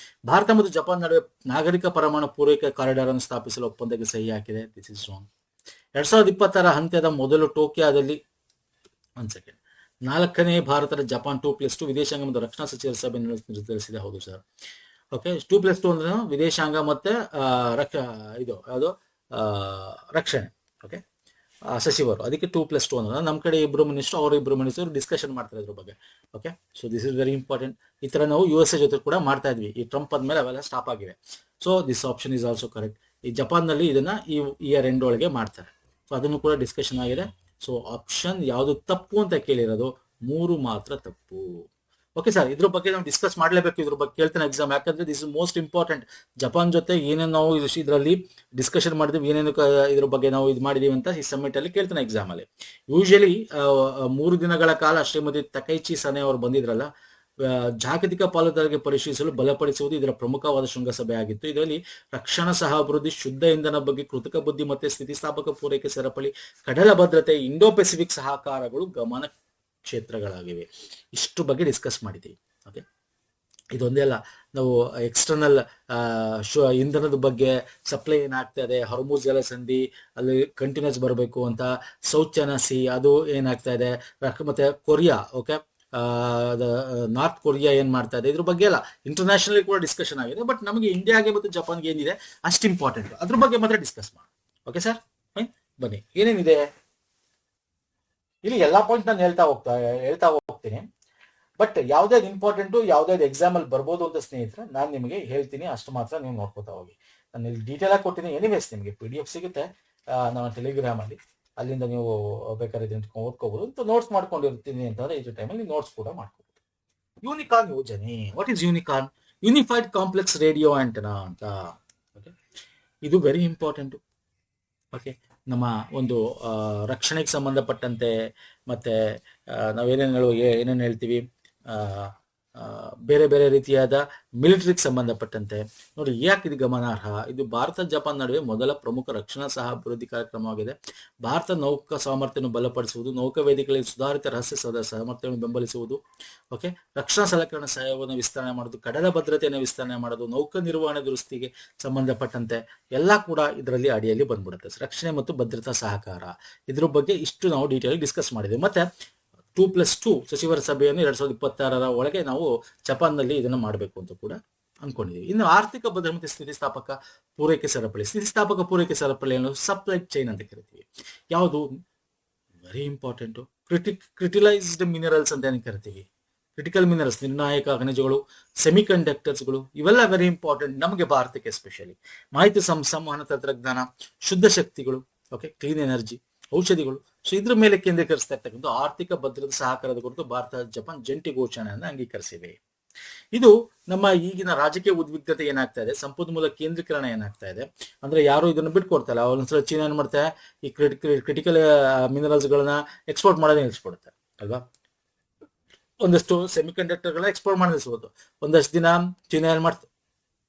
ಭಾರತ ಮತ್ತು ಜಪಾನ್ ನಡುವೆ ನಾಗರಿಕ ಪರಮಾಣು ಪೂರೈಕೆ ಕಾರಿಡಾರ್ ಅನ್ನು ಸ್ಥಾಪಿಸಲು ಒಪ್ಪಂದಕ್ಕೆ ಸಹಿ ಹಾಕಿದೆ. This is wrong. 2020 ಹಂತದ ಮೊದಲು ಟೋಕಿಯೋದಲ್ಲಿ 4ನೇ ಭಾರತದ ಜಪಾನ್ 2+2 ವಿದೇಶಾಂಗ ಮತ್ತು ರಕ್ಷಣಾ ಸಚಿವರ ಸಭೆ ನಿರ್ಧರಿಸಿದೆ, ಹೌದು ಸರ್. ಓಕೆ, 2+2 ಅಂದ್ರೆ ವಿದೇಶಾಂಗ ಮತ್ತೆ ಇದು ಯಾವುದು ರಕ್ಷಣೆ. ಓಕೆ, ಸಚಿವರು, ಅದಕ್ಕೆ 2+2 ಅಂದ್ರೆ ನಮ್ಮ ಕಡೆ ಇಬ್ರು ಮಿನಿಸ್ಟರ್, ಅವರು ಇಬ್ರು ಮಿನಿಸ್ಟರ್ ಡಿಸ್ಕಷನ್ ಮಾಡ್ತಾರೆ ಇದ್ರ ಬಗ್ಗೆ. Okay, so this is very important. ಈ ತರ ನಾವು USA ಜೊತೆ ಕೂಡ ಮಾಡ್ತಾ ಇದ್ವಿ. ಈ ಟ್ರಂಪ್ ಆದ್ಮೇಲೆ ಅವೆಲ್ಲ ಸ್ಟಾಪ್ ಆಗಿವೆ. So this option is also correct. ಈ ಜಪಾನ್ ನಲ್ಲಿ ಇದನ್ನ ಈ ಇಯರ್ ಎಂಡ್ ಒಳಗೆ ಮಾಡ್ತಾರೆ. ಸೊ ಅದನ್ನು ಕೂಡ ಡಿಸ್ಕಷನ್ ಆಗಿದೆ. ಸೊ ಆಪ್ಷನ್ ಯಾವುದು ತಪ್ಪು ಅಂತ ಕೇಳಿರೋದು 3 ಮಾತ್ರ ತಪ್ಪು. ಓಕೆ ಸರ್, ಇದ್ರ ಬಗ್ಗೆ ನಾವು ಡಿಸ್ಕಸ್ ಮಾಡ್ಲೇಬೇಕು. ಇದ್ರ ಬಗ್ಗೆ ಕೇಳ್ತಾನೆ ಎಕ್ಸಾಮ್, ಯಾಕಂದ್ರೆ this is most important. Japan ಜೊತೆ ಏನೇನು ನಾವು ಇದರಲ್ಲಿ ಡಿಸ್ಕಷನ್ ಮಾಡಿದ್ವಿ, ಏನೇನು ಇದ್ರ ಬಗ್ಗೆ ನಾವು ಇದು ಮಾಡಿದೀವಿ ಅಂತ ಈ ಸಬ್ಮಿಟ್ ಅಲ್ಲಿ ಕೇಳ್ತಾನೆ ಎಕ್ಸಾಮ್ ಅಲ್ಲಿ. ಯೂಶಲಿ 3 ದಿನಗಳ ಕಾಲ ಶ್ರೀಮತಿ ತಕೈಚಿ ಸನೆ ಅವರು ಬಂದಿದ್ರಲ್ಲ, ಜಾಗತಿಕ ಪಾಲುದಾರರಿಗೆ ಪರಿಶೀಲಿಸಲು ಬಲಪಡಿಸುವುದು ಇದರ ಪ್ರಮುಖವಾದ ಶೃಂಗಸಭೆ ಆಗಿತ್ತು. ಇದರಲ್ಲಿ ರಕ್ಷಣಾ ಸಹ ಅಭಿವೃದ್ಧಿ, ಶುದ್ಧ ಇಂಧನ ಬಗ್ಗೆ, ಕೃತಕ ಬುದ್ಧಿಮತ್ತೆ, ಸ್ಥಿತಿಸ್ಥಾಪಕ ಪೂರೈಕೆ ಸರಪಳಿ, ಕಡಲ ಭದ್ರತೆ, ಇಂಡೋ ಪೆಸಿಫಿಕ್ ಸಹಕಾರಗಳು ಗಮನ ಕ್ಷೇತ್ರಗಳಾಗಿವೆ. ಇಷ್ಟು ಬಗ್ಗೆ ಡಿಸ್ಕಸ್ ಮಾಡಿದ್ದೀವಿ. ಓಕೆ, ಇದೊಂದೇ ಅಲ್ಲ, ನಾವು ಎಕ್ಸ್ಟರ್ನಲ್ ಇಂಧನದ ಬಗ್ಗೆ, ಸಪ್ಲೈ ಏನಾಗ್ತಾ ಇದೆ, ಹರ್ಮುಜ್ ಜಲಸಂಧಿ ಅಲ್ಲಿ ಕಂಟಿನ್ಯೂಸ್ ಬರಬೇಕು ಅಂತ, ಸೌತ್ ಚೈನಾ ಸಿ ಅದು ಏನಾಗ್ತಾ ಇದೆ, ಮತ್ತೆ ಕೊರಿಯಾ, ಓಕೆ, ನಾರ್ತ್ ಕೊರಿಯಾ ಏನ್ ಮಾಡ್ತಾ ಇದೆ, ಇದ್ರ ಬಗ್ಗೆ ಎಲ್ಲ ಇಂಟರ್ನ್ಯಾಷನಲ್ ಕೂಡ ಡಿಸ್ಕಷನ್ ಆಗಿದೆ. ಬಟ್ ನಮಗೆ ಇಂಡಿಯಾಗೆ ಮತ್ತು ಜಪಾನ್ಗೆ ಏನಿದೆ ಅಷ್ಟು ಇಂಪಾರ್ಟೆಂಟ್, ಅದ್ರ ಬಗ್ಗೆ ಮಾತ್ರ ಡಿಸ್ಕಸ್ ಮಾಡಿ. ಓಕೆ ಸರ್, ಬನ್ನಿ ಏನೇನಿದೆ ಇಲ್ಲಿ ಎಲ್ಲಾ ಪಾಯಿಂಟ್ ನಾನು ಹೇಳ್ತಾ ಹೋಗ್ತೀನಿ. ಬಟ್ ಯಾವ್ದಾವ್ದು ಇಂಪಾರ್ಟೆಂಟು, ಯಾವ್ದಾವ್ದು ಎಕ್ಸಾಮ್ ಅಲ್ಲಿ ಬರ್ಬೋದು ಅಂತ ಸ್ನೇಹಿತರೆ ನಾನು ನಿಮಗೆ ಹೇಳ್ತೀನಿ, ಅಷ್ಟು ಮಾತ್ರ ನೀವು ನೋಡ್ಕೋತಾ ಹೋಗಿ. ನಾನು ಇಲ್ಲಿ ಡೀಟೇಲ್ ಆಗಿ ಕೊಟ್ಟಿದ್ದೀನಿ. ಎನಿವೇಸ್ ನಿಮಗೆ PDF ಸಿಗುತ್ತೆ ನಮ್ಮ ಟೆಲಿಗ್ರಾಮ್ ಅಲ್ಲಿ, ಅಲ್ಲಿಂದ ನೀವು ಬೇಕಾದ್ರೆ ಓದ್ಕೋಬಹುದು. ನೋಟ್ಸ್ ಮಾಡ್ಕೊಂಡಿರ್ತೀನಿ ಅಂತಂದ್ರೆ ಈ ಟೈಮಲ್ಲಿ ನೋಟ್ಸ್ ಕೂಡ ಮಾಡ್ಕೋಬಹುದು. ಯೂನಿಕಾರ್ನ್ ಯೋಜನೆ, what is unicorn? Unified complex radio antenna ಅಂತ. ಓಕೆ, ಇದು ವೆರಿ ಇಂಪಾರ್ಟೆಂಟ್. ಓಕೆ, ನಮ್ಮ ಒಂದು ರಕ್ಷಣೆಗೆ ಸಂಬಂಧಪಟ್ಟಂತೆ, ಮತ್ತೆ ಏನೇನು ಹೇಳ್ತೀವಿ, ಬೇರೆ ಬೇರೆ ರೀತಿಯಾದ ಮಿಲಿಟರಿಗೆ ಸಂಬಂಧಪಟ್ಟಂತೆ ನೋಡಿ. ಯಾಕೆ ಇದು ಗಮನಾರ್ಹ? ಇದು ಭಾರತ ಜಪಾನ್ ನಡುವೆ ಮೊದಲ ಪ್ರಮುಖ ರಕ್ಷಣಾ ಸಹ ಅಭಿವೃದ್ಧಿ ಕಾರ್ಯಕ್ರಮವಾಗಿದೆ. ಭಾರತ ನೌಕಾ ಸಾಮರ್ಥ್ಯವನ್ನು ಬಲಪಡಿಸುವುದು, ನೌಕಾ ವೇದಿಕೆಗಳಲ್ಲಿ ಸುಧಾರಿತ ರಹಸ್ಯ ಸಾಮರ್ಥ್ಯವನ್ನು ಬೆಂಬಲಿಸುವುದು, ಓಕೆ, ರಕ್ಷಣಾ ಸಲಕರಣೆ ಸಹಾಯವನ್ನು ವಿಸ್ತರಣೆ ಮಾಡೋದು, ಕಡಲ ಭದ್ರತೆಯನ್ನು ವಿಸ್ತರಣೆ ಮಾಡೋದು, ನೌಕಾ ನಿರ್ವಹಣೆ ದುರಸ್ತಿಗೆ ಸಂಬಂಧಪಟ್ಟಂತೆ ಎಲ್ಲ ಕೂಡ ಇದರಲ್ಲಿ ಅಡಿಯಲ್ಲಿ ಬಂದ್ಬಿಡುತ್ತೆ. ರಕ್ಷಣೆ ಮತ್ತು ಭದ್ರತಾ ಸಹಕಾರ, ಇದ್ರ ಬಗ್ಗೆ ಇಷ್ಟು ನಾವು ಡೀಟೇಲ್ ಡಿಸ್ಕಸ್ ಮಾಡಿದ್ವಿ. ಮತ್ತೆ 2+2 ಸಚಿವರ ಸಭೆಯನ್ನು 2026 ಒಳಗೆ ನಾವು ಜಪಾನ್ನಲ್ಲಿ ಇದನ್ನ ಮಾಡಬೇಕು ಅಂತ ಕೂಡ ಅನ್ಕೊಂಡಿದೀವಿ. ಇನ್ನು ಆರ್ಥಿಕ ಭದ್ರತೆ ಮತ್ತು ಸ್ಥಿತಿಸ್ಥಾಪಕ ಪೂರೈಕೆ ಸರಪಳಿ. ಸ್ಥಿತಿಸ್ಥಾಪಕ ಪೂರೈಕೆ ಸರಪಳಿಯನ್ನು ಸಪ್ಲೈ ಚೈನ್ ಅಂತ ಕರಿತೀವಿ. ಯಾವುದು ವೆರಿ ಇಂಪಾರ್ಟೆಂಟು. ಕ್ರಿಟಿಲೈಸ್ಡ್ ಮಿನರಲ್ಸ್ ಅಂತ ಏನು ಕರಿತೀವಿ. ಕ್ರಿಟಿಕಲ್ ಮಿನರಲ್ಸ್, ನಿರ್ಣಾಯಕ ಖನಿಜಗಳು, ಸೆಮಿಕಂಡಕ್ಟರ್ಸ್ಗಳು, ಇವೆಲ್ಲ ವೆರಿ ಇಂಪಾರ್ಟೆಂಟ್ ನಮಗೆ ಭಾರತಕ್ಕೆ ಎಸ್ಪೆಷಲಿ. ಮಾಹಿತಿ ಸಂವಹನ ತಂತ್ರಜ್ಞಾನ, ಶುದ್ಧ ಶಕ್ತಿಗಳು, ಓಕೆ, ಕ್ಲೀನ್ ಎನರ್ಜಿ, ಔಷಧಿಗಳು. ಸೊ ಇದ್ರ ಮೇಲೆ ಕೇಂದ್ರೀಕರಿಸ್ತಾ ಇರ್ತಕ್ಕಂಥ ಆರ್ಥಿಕ ಭದ್ರತಾ ಸಹಕಾರದ ಕುರಿತು ಭಾರತ ಜಪಾನ್ ಜಂಟಿ ಘೋಷಣೆಯನ್ನು ಅಂಗೀಕರಿಸಿವೆ. ಇದು ನಮ್ಮ ಈಗಿನ ರಾಜಕೀಯ ಉದ್ವಿಗ್ನತೆ ಏನಾಗ್ತಾ ಇದೆ, ಸಂಪನ್ಮೂಲ ಕೇಂದ್ರೀಕರಣ ಏನಾಗ್ತಾ ಇದೆ ಅಂದ್ರೆ ಯಾರು ಇದನ್ನು ಬಿಟ್ಕೊಡ್ತಾರೆ. ಒಂದ್ಸಲ ಚೀನಾ ಏನ್ ಮಾಡ್ತಾರೆ, ಈ ಕ್ರಿಟಿಕಲ್ ಮಿನರಲ್ಸ್ ಗಳನ್ನ ಎಕ್ಸ್ಪೋರ್ಟ್ ಮಾಡೋದೇ ನಿಲ್ಸ್ಬಿಡುತ್ತೆ ಅಲ್ವಾ. ಒಂದಷ್ಟು ಸೆಮಿ ಕಂಡಕ್ಟರ್ಗಳನ್ನ ಎಕ್ಸ್ಪೋರ್ಟ್ ಮಾಡಿ ನಿಲ್ಸ್ಬೋದು. ಒಂದಷ್ಟು ದಿನ ಚೀನಾ ಏನ್ ಮಾಡ್ತು,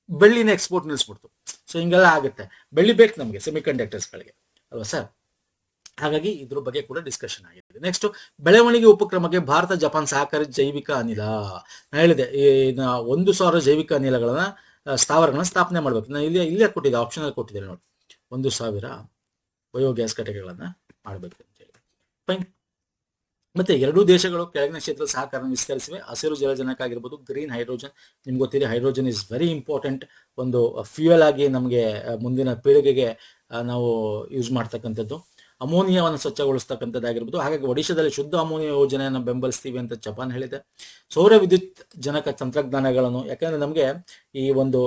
ಬೆಳ್ಳಿನ ಎಕ್ಸ್ಪೋರ್ಟ್ ನಿಲ್ಸ್ಬಿಡ್ತು. ಸೊ ಹಿಂಗೆಲ್ಲ ಆಗುತ್ತೆ. ಬೆಳ್ಳಿ ಬೇಕು ನಮಗೆ ಸೆಮಿ ಕಂಡಕ್ಟರ್ಸ್ಗಳಿಗೆ ಅಲ್ವಾ ಸರ್. ಹಾಗಾಗಿ ಇದ್ರ ಬಗ್ಗೆ ಕೂಡ ಡಿಸ್ಕಷನ್ ಆಗಿದೆ. ನೆಕ್ಸ್ಟ್, ಬೆಳವಣಿಗೆ ಉಪಕ್ರಮಕ್ಕೆ ಭಾರತ ಜಪಾನ್ ಸಹಕಾರಿ ಜೈವಿಕ ಅನಿಲ. ನಾನು ಹೇಳಿದೆ 1,000 ಜೈವಿಕ ಅನಿಲಗಳನ್ನ ಸ್ಥಾವರಗಳನ್ನ ಸ್ಥಾಪನೆ ಮಾಡ್ಬೇಕು. ನಾನು ಇಲ್ಲೇ ಕೊಟ್ಟಿದ್ದೆ, ಆಪ್ಷನಲ್ ಕೊಟ್ಟಿದ್ದೇನೆ ನೋಡಿ, 1,000 ಬಯೋಗ್ಯಾಸ್ ಘಟಕಗಳನ್ನ ಮಾಡಬೇಕು ಅಂತ ಹೇಳಿ. ಫೈನ್. ಮತ್ತೆ ಎರಡೂ ದೇಶಗಳು ಕೆಳಗಿನ ಕ್ಷೇತ್ರದ ಸಹಕಾರ ವಿಸ್ತರಿಸಿವೆ. ಹಸಿರು ಜಲಜನಕ ಆಗಿರ್ಬೋದು, ಗ್ರೀನ್ ಹೈಡ್ರೋಜನ್. ನಿಮ್ಗೆ ಗೊತ್ತಿದೆ ಹೈಡ್ರೋಜನ್ ಇಸ್ ವೆರಿ ಇಂಪಾರ್ಟೆಂಟ್. ಒಂದು ಫ್ಯೂಯಲ್ ಆಗಿ ನಮಗೆ ಮುಂದಿನ ಪೀಳಿಗೆಗೆ ನಾವು ಯೂಸ್ ಮಾಡ್ತಕ್ಕಂಥದ್ದು. ಅಮೋನಿಯಾವನ್ನು ಸ್ವಚ್ಛಗೊಳಿಸ್ತಕ್ಕಂಥದ್ದಾಗಿರ್ಬೋದು. ಹಾಗಾಗಿ ಒಡಿಶಾದಲ್ಲಿ ಶುದ್ಧ ಅಮೋನಿಯಾ ಯೋಜನೆಯನ್ನು ಬೆಂಬಲಿಸ್ತೀವಿ ಅಂತ ಜಪಾನ್ ಹೇಳಿದೆ. ಸೌರ ವಿದ್ಯುತ್ ಜನಕ ತಂತ್ರಜ್ಞಾನಗಳನ್ನು, ಯಾಕಂದ್ರೆ ನಮಗೆ ಈ ಒಂದು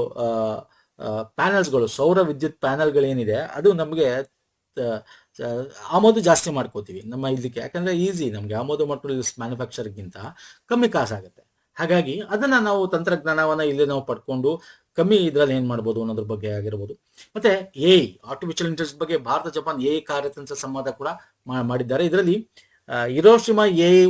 ಪ್ಯಾನಲ್ಸ್ಗಳು, ಸೌರ ವಿದ್ಯುತ್ ಪ್ಯಾನಲ್ಗಳೇನಿದೆ ಅದು ನಮಗೆ ಆಮದು ಜಾಸ್ತಿ ಮಾಡ್ಕೋತೀವಿ ನಮ್ಮ ಇದಕ್ಕೆ, ಯಾಕಂದ್ರೆ ಈಸಿ ನಮಗೆ ಆಮದು ಮಾಡ್ಕೊಳ್ಳಿ ಮ್ಯಾನುಫ್ಯಾಕ್ಚರ್ಗಿಂತ ಕಮ್ಮಿ ಕಾಸಾಗುತ್ತೆ. ಹಾಗಾಗಿ ಅದನ್ನ ನಾವು ತಂತ್ರಜ್ಞಾನವನ್ನ ಇಲ್ಲಿ ನಾವು ಪಡ್ಕೊಂಡು ಕಮ್ಮಿ ಇದ್ರಲ್ಲಿ ಏನ್ ಮಾಡ್ಬೋದು ಅನ್ನೋದ್ರ ಬಗ್ಗೆ ಆಗಿರ್ಬೋದು. ಮತ್ತೆ ಆರ್ಟಿಫಿಷಿಯಲ್ ಇಂಟೆಲಿಜೆನ್ಸ್ ಬಗ್ಗೆ ಭಾರತ ಜಪಾನ್ ಕಾರ್ಯತಂತ್ರ ಸಂವಾದ ಕೂಡ ಮಾಡಿದ್ದಾರೆ. ಇದರಲ್ಲಿ ಹಿರೋಶಿಮಾ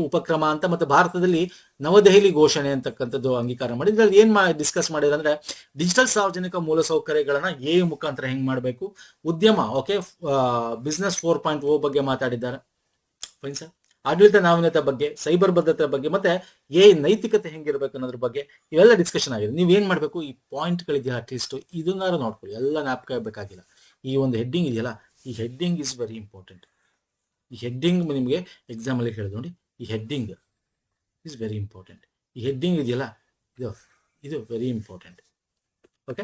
ಉಪಕ್ರಮ ಅಂತ ಮತ್ತೆ ಭಾರತದಲ್ಲಿ ನವದೆಹಲಿ ಘೋಷಣೆ ಅಂತಕ್ಕಂಥದ್ದು ಅಂಗೀಕಾರ ಮಾಡಿ ಇದ್ರಲ್ಲಿ ಏನ್ ಡಿಸ್ಕಸ್ ಮಾಡಿದ್ರೆ ಅಂದ್ರೆ ಡಿಜಿಟಲ್ ಸಾರ್ವಜನಿಕ ಮೂಲಸೌಕರ್ಯಗಳನ್ನ ಮುಖಾಂತರ ಹೆಂಗ್ ಮಾಡಬೇಕು, ಉದ್ಯಮ, ಓಕೆ, ಬಿಸ್ನೆಸ್ 4.0 ಬಗ್ಗೆ ಮಾತಾಡಿದ್ದಾರೆ. Fine sir. ಆಡಳಿತ ನಾವೀನ್ಯತೆ ಬಗ್ಗೆ, ಸೈಬರ್ ಭದ್ರತೆ ಬಗ್ಗೆ, ಮತ್ತೆ ನೈತಿಕತೆ ಹೆಂಗಿರ್ಬೇಕು ಅನ್ನೋದ್ರ ಬಗ್ಗೆ ಇವೆಲ್ಲ ಡಿಸ್ಕಷನ್ ಆಗಿದೆ. ನೀವ್ ಏನ್ ಮಾಡ್ಬೇಕು, ಈ ಪಾಯಿಂಟ್ಗಳಿದೆಯಲ್ಲ ಅಟ್ಲೀಸ್ಟ್ ಇದನ್ನಾರು ನೋಡ್ಕೊಳ್ಳಿ, ಎಲ್ಲ ಜ್ಞಾಪಕ ಬೇಕಾಗಿಲ್ಲ. ಈ ಒಂದು ಹೆಡ್ಡಿಂಗ್ ಇದೆಯಲ್ಲ, ಈ ಹೆಡ್ಡಿಂಗ್ ಇಸ್ ವೆರಿ ಇಂಪಾರ್ಟೆಂಟ್. ಈ ಹೆಡ್ಡಿಂಗ್ ನಿಮಗೆ ಎಕ್ಸಾಮ್ ಅಲ್ಲಿ ಹೇಳಿದ್ ನೋಡಿ, ಈ ಹೆಡ್ಡಿಂಗ್ ಇಸ್ ವೆರಿ ಇಂಪಾರ್ಟೆಂಟ್. ಈ ಹೆಡ್ಡಿಂಗ್ ಇದೆಯಲ್ಲ, ಇದು ವೆರಿ ಇಂಪಾರ್ಟೆಂಟ್. ಓಕೆ.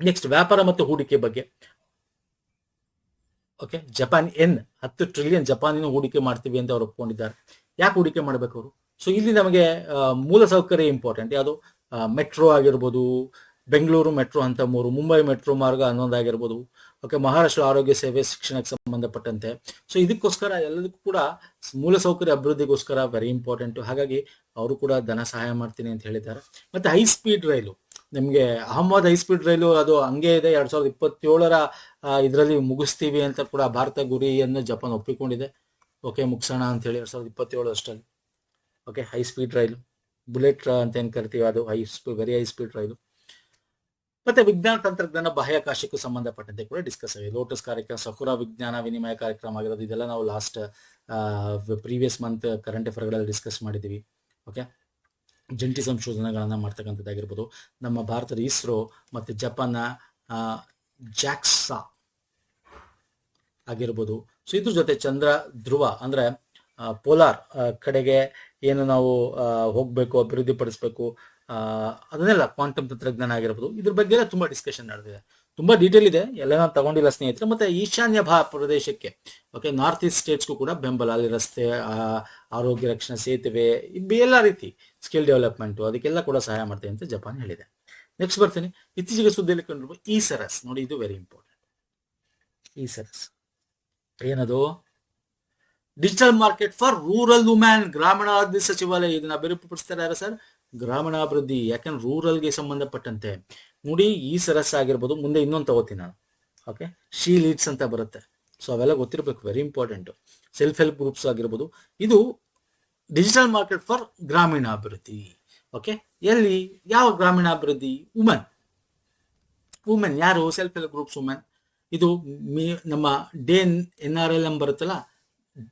ನೆಕ್ಸ್ಟ್, ವ್ಯಾಪಾರ ಮತ್ತು ಹೂಡಿಕೆ ಬಗ್ಗೆ. ಓಕೆ, ಜಪಾನ್ 10 ಟ್ರಿಲಿಯನ್ ಜಪಾನಿನ ಹೂಡಿಕೆ ಮಾಡ್ತೀವಿ ಅಂತ ಅವ್ರು ಒಪ್ಕೊಂಡಿದ್ದಾರೆ. ಯಾಕೆ ಹೂಡಿಕೆ ಮಾಡ್ಬೇಕು ಅವರು? ಸೊ ಇಲ್ಲಿ ನಮಗೆ ಮೂಲ ಸೌಕರ್ಯ ಇಂಪಾರ್ಟೆಂಟ್. ಯಾವುದು, ಮೆಟ್ರೋ ಆಗಿರ್ಬೋದು, ಬೆಂಗಳೂರು ಮೆಟ್ರೋ ಅಂತ 3, ಮುಂಬೈ ಮೆಟ್ರೋ ಮಾರ್ಗ 11 ಆಗಿರ್ಬೋದು. ಓಕೆ, ಮಹಾರಾಷ್ಟ್ರ ಆರೋಗ್ಯ ಸೇವೆ, ಶಿಕ್ಷಣಕ್ಕೆ ಸಂಬಂಧಪಟ್ಟಂತೆ. ಸೊ ಇದಕ್ಕೋಸ್ಕರ ಎಲ್ಲದಕ್ಕೂ ಕೂಡ ಮೂಲಸೌಕರ್ಯ ಅಭಿವೃದ್ಧಿಗೋಸ್ಕರ ವೆರಿ ಇಂಪಾರ್ಟೆಂಟ್. ಹಾಗಾಗಿ ಅವರು ಕೂಡ ಧನ ಸಹಾಯ ಮಾಡ್ತೀನಿ ಅಂತ ಹೇಳಿದ್ದಾರೆ. ಮತ್ತೆ ಹೈ ಸ್ಪೀಡ್ ರೈಲು, ನಿಮಗೆ ಅಹಮದಾಬಾದ್ ಹೈ ಸ್ಪೀಡ್ ರೈಲು ಅದು ಹಂಗೆ ಇದೆ, 2027 ಇದರಲ್ಲಿ ಮುಗಿಸ್ತೀವಿ ಅಂತ ಕೂಡ ಭಾರತ ಗುರಿಯನ್ನು ಜಪಾನ್ ಒಪ್ಪಿಕೊಂಡಿದೆ. ಓಕೆ, ಮುಗಿಸೋಣ ಅಂತ ಹೇಳಿ 2027 ಅಷ್ಟರಲ್ಲಿ. ಓಕೆ, ಹೈ ಸ್ಪೀಡ್ ರೈಲು, ಬುಲೆಟ್ ಅಂತ ಏನ್ ಕರಿತೀವಿ ಅದು ವೆರಿ ಹೈ ಸ್ಪೀಡ್ ರೈಲು. ಮತ್ತೆ ವಿಜ್ಞಾನ ತಂತ್ರಜ್ಞಾನ, ಬಾಹ್ಯಾಕಾಶಕ್ಕೂ ಸಂಬಂಧಪಟ್ಟಂತೆ ಕೂಡ ಡಿಸ್ಕಸ್ ಆಗಿದೆ. ಲೋಟಸ್ ಕಾರ್ಯಕ್ರಮ, ಸಕುರಾ ವಿಜ್ಞಾನ ವಿನಿಮಯ ಕಾರ್ಯಕ್ರಮ ಆಗಿರೋದು, ಇದೆಲ್ಲ ನಾವು ಲಾಸ್ಟ್ ಪ್ರೀವಿಯಸ್ ಮಂತ್ ಕರೆಂಟ್ ಅಫೇರ್ಗಳಲ್ಲಿ ಡಿಸ್ಕಸ್ ಮಾಡಿದ್ದೀವಿ. ಓಕೆ, ಜಂಟಿ ಸಂಶೋಧನೆಗಳನ್ನ ಮಾಡ್ತಕ್ಕಂಥದ್ದಾಗಿರ್ಬೋದು. ನಮ್ಮ ಭಾರತದ ಇಸ್ರೋ ಮತ್ತೆ ಜಪಾನ್ನ ಜಾಕ್ಸಾ ಆಗಿರ್ಬೋದು. ಸೊ ಇದ್ರ ಜೊತೆ ಚಂದ್ರ ಧ್ರುವ ಅಂದ್ರೆ ಪೋಲಾರ್ ಕಡೆಗೆ ಏನು ನಾವು ಹೋಗ್ಬೇಕು, ಅಭಿವೃದ್ಧಿ ಪಡಿಸ್ಬೇಕು, ಅದನ್ನೆಲ್ಲ ಕ್ವಾಂಟಮ್ ತಂತ್ರಜ್ಞಾನ ಆಗಿರ್ಬೋದು. ಇದ್ರ ಬಗ್ಗೆ ಎಲ್ಲ ತುಂಬಾ ಡಿಸ್ಕಷನ್ ನಡೆದಿದೆ, ತುಂಬಾ ಡೀಟೇಲ್ ಇದೆ, ಎಲ್ಲ ನಾವು ತಗೊಂಡಿಲ್ಲ ಸ್ನೇಹಿತರೆ. ಮತ್ತೆ ಈಶಾನ್ಯ ಪ್ರದೇಶಕ್ಕೆ, ಓಕೆ, ನಾರ್ತ್ ಈಸ್ಟ್ ಸ್ಟೇಟ್ಸ್ಗೂ ಕೂಡ ಬೆಂಬಲ, ಅಲ್ಲಿ ರಸ್ತೆ, ಆರೋಗ್ಯ ರಕ್ಷಣಾ ಸೇತುವೆ, ಎಲ್ಲ ರೀತಿ ಸ್ಕಿಲ್ ಡೆವಲಪ್ಮೆಂಟ್, ಅದಕ್ಕೆಲ್ಲ ಕೂಡ ಸಹಾಯ ಮಾಡ್ತೇವೆ ಅಂತ ಜಪಾನ್ ಹೇಳಿದೆ. ನೆಕ್ಸ್ಟ್ ಬರ್ತೀನಿ, ಇತ್ತೀಚೆಗೆ ಸುದ್ದಿಯಲ್ಲಿ ಕಂಡಿರುವ ಇ-ಸರಸ್ ನೋಡಿ, ಇದು ವೆರಿ ಇಂಪಾರ್ಟೆಂಟ್. ಇ-ಸರಸ್ ಏನದು? Digital market for rural women, ಗ್ರಾಮೀಣಾಭಿವೃದ್ಧಿ ಸಚಿವಾಲಯ ಇದನ್ನ ಅಭಿವೃದ್ಧಿಪಡಿಸ್ತಾರೆ ಸರ್, ಗ್ರಾಮೀಣಾಭಿವೃದ್ಧಿ. ಯಾಕಂದ್ರೆ ರೂರಲ್ಗೆ ಸಂಬಂಧಪಟ್ಟಂತೆ ನೋಡಿ, ಇ-ಸರಸ್ ಆಗಿರ್ಬೋದು. ಮುಂದೆ ಇನ್ನೊಂದು ತಗೋತೀನಿ ನಾನು, ಓಕೆ, ಶಿ ಲೀಡ್ಸ್ ಅಂತ ಬರುತ್ತೆ. ಸೊ ಅವೆಲ್ಲ ಗೊತ್ತಿರಬೇಕು, very important. Self help groups ಆಗಿರ್ಬೋದು. ಇದು ಡಿಜಿಟಲ್ ಮಾರ್ಕೆಟ್ ಫಾರ್ ಗ್ರಾಮೀಣಾಭಿವೃದ್ಧಿ. ಓಕೆ, ಎಲ್ಲಿ ಯಾವ ಗ್ರಾಮೀಣಾಭಿವೃದ್ಧಿ? ವುಮೆನ್ ಯಾರು? Self help groups women. ಇದು ನಮ್ಮ NRLM ಬರುತ್ತಲ್ಲ,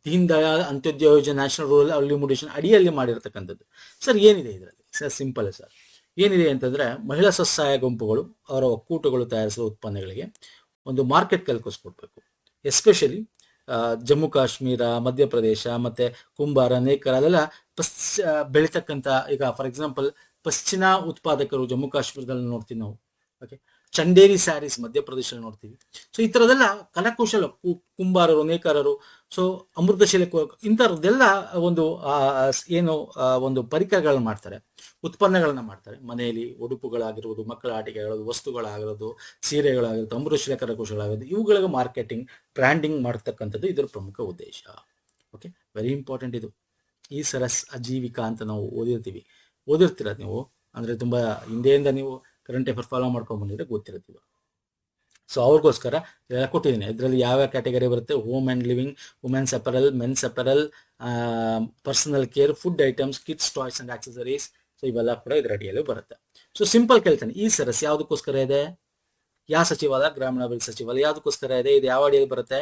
ದೀನ್ ದಯಾಳ್ ಅಂತ್ಯೋದಯ ಯೋಜನೆ, ನ್ಯಾಷನಲ್ ರೂರಲ್ ಅಲಿಮಿಟೇಷನ್ ಅಡಿಯಲ್ಲಿ ಮಾಡಿರ್ತಕ್ಕಂಥದ್ದು. ಸರ್ ಏನಿದೆ ಇದರಲ್ಲಿ? ಸರ್ ಸಿಂಪಲ್ ಸರ್, ಏನಿದೆ ಅಂತಂದ್ರೆ ಮಹಿಳಾ ಸ್ವಸಹಾಯ ಗುಂಪುಗಳು ಅವರ ಒಕ್ಕೂಟಗಳು ತಯಾರಿಸುವ ಉತ್ಪನ್ನಗಳಿಗೆ ಒಂದು ಮಾರ್ಕೆಟ್ ಕಲ್ಪಿಸ್ಕೊಡ್ಬೇಕು. ಎಸ್ಪೆಷಲಿ ಜಮ್ಮು ಕಾಶ್ಮೀರ, ಮಧ್ಯಪ್ರದೇಶ ಮತ್ತೆ ಕುಂಬಾರ, ನೇಕಾರ ಅಲ್ಲೆಲ್ಲ ಬೆಳಿತಕ್ಕಂಥ, ಈಗ ಫಾರ್ ಎಕ್ಸಾಂಪಲ್ ಪಶ್ಚಿಮ ಉತ್ಪಾದಕರು ಜಮ್ಮು ಕಾಶ್ಮೀರದಲ್ಲಿ ನೋಡ್ತೀವಿ ನಾವು. ಓಕೆ, ಚಂಡೇರಿ ಸ್ಯಾರೀಸ್ ಮಧ್ಯಪ್ರದೇಶದಲ್ಲಿ ನೋಡ್ತೀವಿ. ಸೊ ಈ ತರದೆಲ್ಲ ಕರಕುಶಲ ಕುಂಬಾರರು, ನೇಕಾರರು. ಸೊ ಅಮೃತಶಿಲೆ ಇಂಥದ್ದೆಲ್ಲ ಒಂದು ಏನು ಒಂದು ಪರಿಕರಗಳನ್ನ ಮಾಡ್ತಾರೆ, ಉತ್ಪನ್ನಗಳನ್ನ ಮಾಡ್ತಾರೆ. ಮನೆಯಲ್ಲಿ ಉಡುಪುಗಳಾಗಿರ್ಬೋದು, ಮಕ್ಕಳ ಆಟಿಕೆಗಳು, ವಸ್ತುಗಳಾಗಿರೋದು, ಸೀರೆಗಳಾಗಿರೋದು, ಅಮೃತಶಿಲೆ ಕರಕುಶಲಗಳಾಗಿರೋದು, ಇವುಗಳಿಗೆ ಮಾರ್ಕೆಟಿಂಗ್, ಬ್ರ್ಯಾಂಡಿಂಗ್ ಮಾಡ್ತಕ್ಕಂಥದ್ದು ಇದರ ಪ್ರಮುಖ ಉದ್ದೇಶ. ಓಕೆ, ವೆರಿ ಇಂಪಾರ್ಟೆಂಟ್ ಇದು. ಈ ಸರಸ್ ಅಜೀವಿಕಾ ಅಂತ ನಾವು ಓದಿರ್ತೀರ ನೀವು, ಅಂದ್ರೆ ತುಂಬಾ ಹಿಂದೆಯಿಂದ ನೀವು ಕರೆಂಟ್ ಅಫೇರ್ ಫಾಲೋ ಮಾಡ್ಕೊಂಡ್ ಬಂದಿದ್ರೆ ಗೊತ್ತಿರ್ತೀವಿ. ಸೊ ಅವ್ರಿಗೋಸ್ಕರ ಇದೆಲ್ಲ ಕೊಟ್ಟಿದ್ದೀನಿ. ಇದರಲ್ಲಿ ಯಾವ ಕ್ಯಾಟಗರಿ ಬರುತ್ತೆ: home and living, women's apparel, men's apparel, personal care, food items, kids toys and accessories. So ಇವೆಲ್ಲ ಕೂಡ ಇದ್ರ ಅಡಿಯಲ್ಲಿ ಬರುತ್ತೆ. ಸೊ ಸಿಂಪಲ್ ಕೇಳ್ತಾನೆ, ಈ ಸರಸ್ ಯಾವುದಕ್ಕೋಸ್ಕರ ಇದೆ? ಯಾವ ಸಚಿವಾಲಯ? ಗ್ರಾಮೀಣಾಭಿವೃದ್ಧಿ ಸಚಿವಾಲಯ. ಯಾವುದಕ್ಕೋಸ್ಕರ ಇದೆ? ಇದು ಯಾವ ಅಡಿಯಲ್ಲಿ ಬರುತ್ತೆ?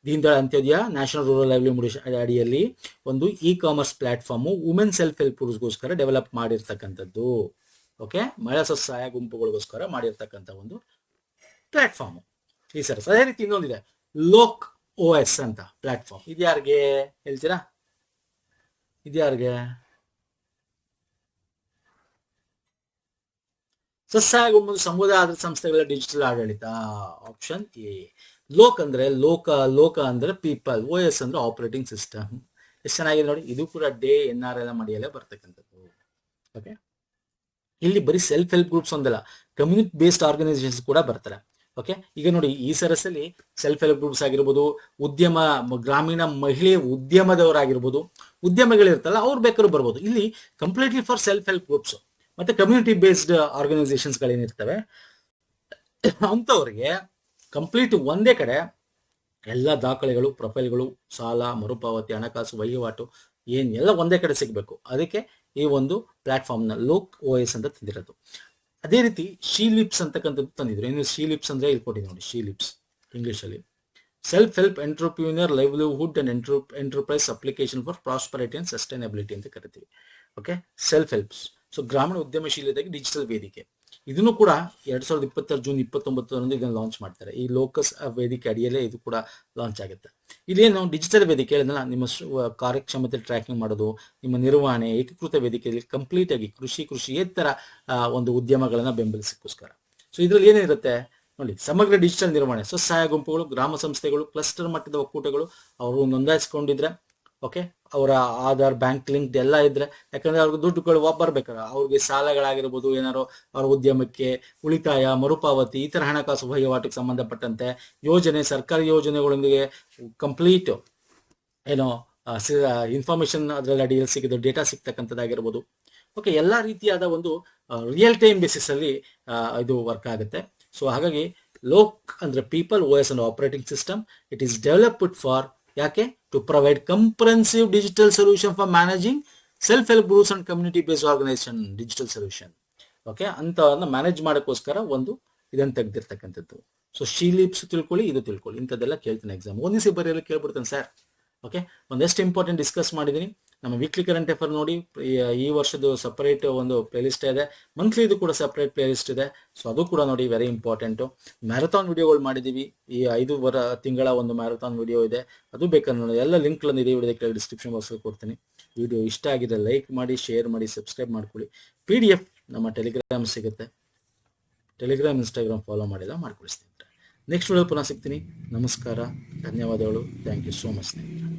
Deen Dayal Antyodaya national rural livelihood ಅಡಿಯಲ್ಲಿ ಒಂದು e commerce platform women self help ಗ್ರೂಪ್ಸ್ಗೋಸ್ಕರ ಡೆವಲಪ್ ಮಾಡಿರ್ತಕ್ಕಂಥದ್ದು. ಓಕೆ, ಮಹಿಳಾ ಸ್ವಸಹಾಯ ಗುಂಪುಗಳಿಗೋಸ್ಕರ ಮಾಡಿರ್ತಕ್ಕಂಥ ಒಂದು ಪ್ಲಾಟ್ಫಾರ್ಮ್ ಈ ಸರಸ್. ಅದೇ ರೀತಿ ಇನ್ನೊಂದಿದೆ, ಲೋಕ್ OS ಅಂತ ಪ್ಲಾಟ್ಫಾರ್ಮ್. ಇದ್ಯಾರಿಗೆ ಹೇಳ್ತೀರಾ? ಇದ್ಯಾರಿಗೆ? ಸ್ವಸಹಾಯ ಗುಂಪು ಸಮುದಾಯ ಆಧಾರಿತ ಸಂಸ್ಥೆಗಳ ಡಿಜಿಟಲ್ ಆಡಳಿತ. Option A. ಲೋಕ್ ಅಂದ್ರೆ ಲೋಕ ಅಂದ್ರೆ ಪೀಪಲ್, OS ಅಂದ್ರೆ ಆಪರೇಟಿಂಗ್ ಸಿಸ್ಟಮ್. ಎಷ್ಟು ಚೆನ್ನಾಗಿದೆ ನೋಡಿ. ಇದು ಕೂಡ NRL ಮಡಿಯಲ್ಲೇ ಬರ್ತಕ್ಕಂಥದ್ದು. ಓಕೆ, ಇಲ್ಲಿ ಬರೀ ಸೆಲ್ಫ್ ಹೆಲ್ಪ್ ಗ್ರೂಪ್ಸ್ ಒಂದಲ್ಲ, ಕಮ್ಯುನಿಟಿ ಬೇಸ್ಡ್ ಆರ್ಗನೈಸೇಷನ್ಸ್ ಕೂಡ ಬರ್ತಾರೆ. ಓಕೆ, ಈಗ ನೋಡಿ ಈ ಸರಸ್ಸಲ್ಲಿ ಸೆಲ್ಫ್ ಹೆಲ್ಪ್ ಗ್ರೂಪ್ಸ್ ಆಗಿರ್ಬೋದು, ಉದ್ಯಮ, ಗ್ರಾಮೀಣ ಮಹಿಳೆ ಉದ್ಯಮದವರಾಗಿರ್ಬೋದು, ಉದ್ಯಮಗಳಿರ್ತಲ್ಲ ಅವ್ರು ಬೇಕಾದ್ರೂ ಬರ್ಬೋದು. ಇಲ್ಲಿ completely for self help groups ಮತ್ತೆ ಕಮ್ಯುನಿಟಿ ಬೇಸ್ಡ್ ಆರ್ಗನೈಸೇಷನ್ಸ್ ಗಳೇನಿರ್ತವೆ ಅಂಥವ್ರಿಗೆ ಕಂಪ್ಲೀಟ್ ಒಂದೇ ಕಡೆ ಎಲ್ಲ ದಾಖಲೆಗಳು, ಪ್ರೊಫೈಲ್ಗಳು, ಸಾಲ ಮರುಪಾವತಿ, ಹಣಕಾಸು ವಹಿವಾಟು ಎಲ್ಲ ಒಂದೇ ಕಡೆ ಸಿಗಬೇಕು. ಅದಕ್ಕೆ ಈ ಒಂದು ಪ್ಲಾಟ್ಫಾರ್ಮ್ನ ಲೋಕ್ OS ಅಂತ ತಂದಿರೋದು. ಅದೇ ರೀತಿ ಶೀಲಿಪ್ಸ್ ಅಂತಕ್ಕಂಥದ್ದು ತಂದಿದ್ರು. ಏನು ಶೀಲಿಪ್ಸ್ ಅಂದ್ರೆ ಇಲ್ಲಿ ಕೊಟ್ಟಿದೆ ನೋಡಿ, ಶೀಲಿಪ್ಸ್ ಇಂಗ್ಲಿಷಲ್ಲಿ self help entrepreneur livelihood and enterprise application for prosperity and sustainability ಅಂತ ಕರಿತೀವಿ. Okay, self helps. ಸೊ ಗ್ರಾಮೀಣ ಉದ್ಯಮಶೀಲತೆಗೆ ಡಿಜಿಟಲ್ ವೇದಿಕೆ. ಇದನ್ನು ಕೂಡ 2020 ಜೂನ್ 29 ಇದನ್ನು ಲಾಂಚ್ ಮಾಡ್ತಾರೆ. ಈ ಲೋಕಸ್ ವೇದಿಕೆ ಅಡಿಯಲ್ಲೇ ಇದು ಕೂಡ ಲಾಂಚ್ ಆಗುತ್ತೆ. ಇದೇನು ಡಿಜಿಟಲ್ ವೇದಿಕೆ ಹೇಳಿದ್ನಲ್ಲ, ನಿಮ್ಮ ಕಾರ್ಯಕ್ಷಮತೆ ಟ್ರ್ಯಾಕಿಂಗ್ ಮಾಡೋದು, ನಿಮ್ಮ ನಿರ್ವಹಣೆ, ಏಕೀಕೃತ ವೇದಿಕೆಯಲ್ಲಿ ಕಂಪ್ಲೀಟ್ ಆಗಿ ಕೃಷಿಯೇತರ ಒಂದು ಉದ್ಯಮಗಳನ್ನ ಬೆಂಬಲಿಸಕ್ಕೋಸ್ಕರ. ಸೊ ಇದ್ರಲ್ಲಿ ಏನಿರುತ್ತೆ ನೋಡಿ, ಸಮಗ್ರ ಡಿಜಿಟಲ್ ನಿರ್ವಹಣೆ, ಸ್ವಸಹಾಯ ಗುಂಪುಗಳು, ಗ್ರಾಮ ಸಂಸ್ಥೆಗಳು, ಕ್ಲಸ್ಟರ್ ಮಟ್ಟದ ಒಕ್ಕೂಟಗಳು ಅವರು ನೋಂದಾಯಿಸ್ಕೊಂಡಿದ್ರೆ, ಓಕೆ, ಅವರ ಆಧಾರ್, ಬ್ಯಾಂಕ್ ಲಿಂಕ್ ಎಲ್ಲ ಇದ್ರೆ, ಯಾಕಂದ್ರೆ ಅವ್ರಿಗೆ ದುಡ್ಡುಗಳು ಬರ್ಬೇಕಲ್ಲ, ಅವ್ರಿಗೆ ಸಾಲಗಳಾಗಿರ್ಬೋದು, ಏನಾರು ಅವ್ರ ಉದ್ಯಮಕ್ಕೆ ಉಳಿತಾಯ, ಮರುಪಾವತಿ, ಈ ತರ ಹಣಕಾಸು ವಹಿವಾಟಿಗೆ ಸಂಬಂಧಪಟ್ಟಂತೆ ಯೋಜನೆ, ಸರ್ಕಾರಿ ಯೋಜನೆಗಳೊಂದಿಗೆ ಕಂಪ್ಲೀಟ್ ಏನೋ ಇನ್ಫಾರ್ಮೇಶನ್ ಅದರಲ್ಲಿ ಅಡಿಯಲ್ಲಿ ಸಿಗಿದ ಡೇಟಾ ಸಿಗ್ತಕ್ಕಂಥದ್ದಾಗಿರ್ಬೋದು. ಓಕೆ, ಎಲ್ಲಾ ರೀತಿಯಾದ ಒಂದು ರಿಯಲ್ ಟೈಮ್ ಬೇಸಿಸ್ ಅಲ್ಲಿ ಇದು ವರ್ಕ್ ಆಗುತ್ತೆ. ಸೊ ಹಾಗಾಗಿ ಲೋಕ್ ಅಂದ್ರೆ ಪೀಪಲ್, OS ಅಂದ್ರೆ operating system. It is developed for ಯಾಕೆ? To provide comprehensive digital solution for managing self help groups and community based organisation digital solution. Okay, ಅಂತವನ್ನ ಮ್ಯಾನೇಜ್ ಮಾಡೋಕ್ಕೋಸ್ಕರ ಒಂದು ಇದನ್ನು ತೆಗೆದಿರ್ತಕ್ಕಂಥದ್ದು. ಸೊ ಶೀಲಿಪ್ಸ್ ತಿಳ್ಕೊಳ್ಳಿ, ಇದು ತಿಳ್ಕೊಳ್ಳಿ, ಇಂಥದ್ದೆಲ್ಲ ಕೇಳ್ತಾನೆ ಎಕ್ಸಾಮ್. ಒಂದಿಸಿ ಬರೆಯಲು ಕೇಳ್ಬಿಡ್ತಾನೆ ಸರ್. ಓಕೆ, ಒಂದೆಷ್ಟು ಇಂಪಾರ್ಟೆಂಟ್ ಡಿಸ್ಕಸ್ ಮಾಡಿದ್ದೀನಿ. ನಮ್ಮ ವೀಕ್ಲಿ ಕರೆಂಟ್ ಅಫೇರ್ ನೋಡಿ, ಈ ವರ್ಷದ ಸಪರೇಟ್ ಒಂದು ಪ್ಲೇಲಿಸ್ಟ್ ಇದೆ, ಮಂತ್ಲಿದು ಕೂಡ ಸಪರೇಟ್ ಪ್ಲೇಲಿಸ್ಟ್ ಇದೆ. ಸೊ ಅದು ಕೂಡ ನೋಡಿ, ವೆರಿ ಇಂಪಾರ್ಟೆಂಟು. ಮ್ಯಾರಥಾನ್ ವಿಡಿಯೋಗಳು ಮಾಡಿದ್ದೀವಿ, ಈ 5 ತಿಂಗಳ ಒಂದು ಮ್ಯಾರಥಾನ್ ವಿಡಿಯೋ ಇದೆ, ಅದು ಬೇಕಾದ್ರೆ ನೋಡಿ. ಎಲ್ಲ ಲಿಂಕ್ಗಳನ್ನು ಇದೆ ವಿಡಿಯೋ ಕೆಳಗೆ ಡಿಸ್ಕ್ರಿಪ್ಷನ್ ಬಾಕ್ಸಲ್ಲಿ ಕೊಡ್ತೀನಿ. ವಿಡಿಯೋ ಇಷ್ಟ ಆಗಿದೆ ಲೈಕ್ ಮಾಡಿ, ಶೇರ್ ಮಾಡಿ, ಸಬ್ಸ್ಕ್ರೈಬ್ ಮಾಡ್ಕೊಳ್ಳಿ. PDF ನಮ್ಮ ಟೆಲಿಗ್ರಾಮ್ ಸಿಗುತ್ತೆ, ಟೆಲಿಗ್ರಾಮ್, ಇನ್ಸ್ಟಾಗ್ರಾಮ್ ಫಾಲೋ ಮಾಡಿಲ್ಲ ಮಾಡ್ಕೊಳಿಸ್ತೀನಿ. ನೆಕ್ಸ್ಟ್ ವಿಡಿಯೋ ಪುನಃ ಸಿಗ್ತೀನಿ. ನಮಸ್ಕಾರ, ಧನ್ಯವಾದಗಳು. ಥ್ಯಾಂಕ್ ಯು ಸೋ ಮಚ್ ಸ್ನೇಹಿತರೆ.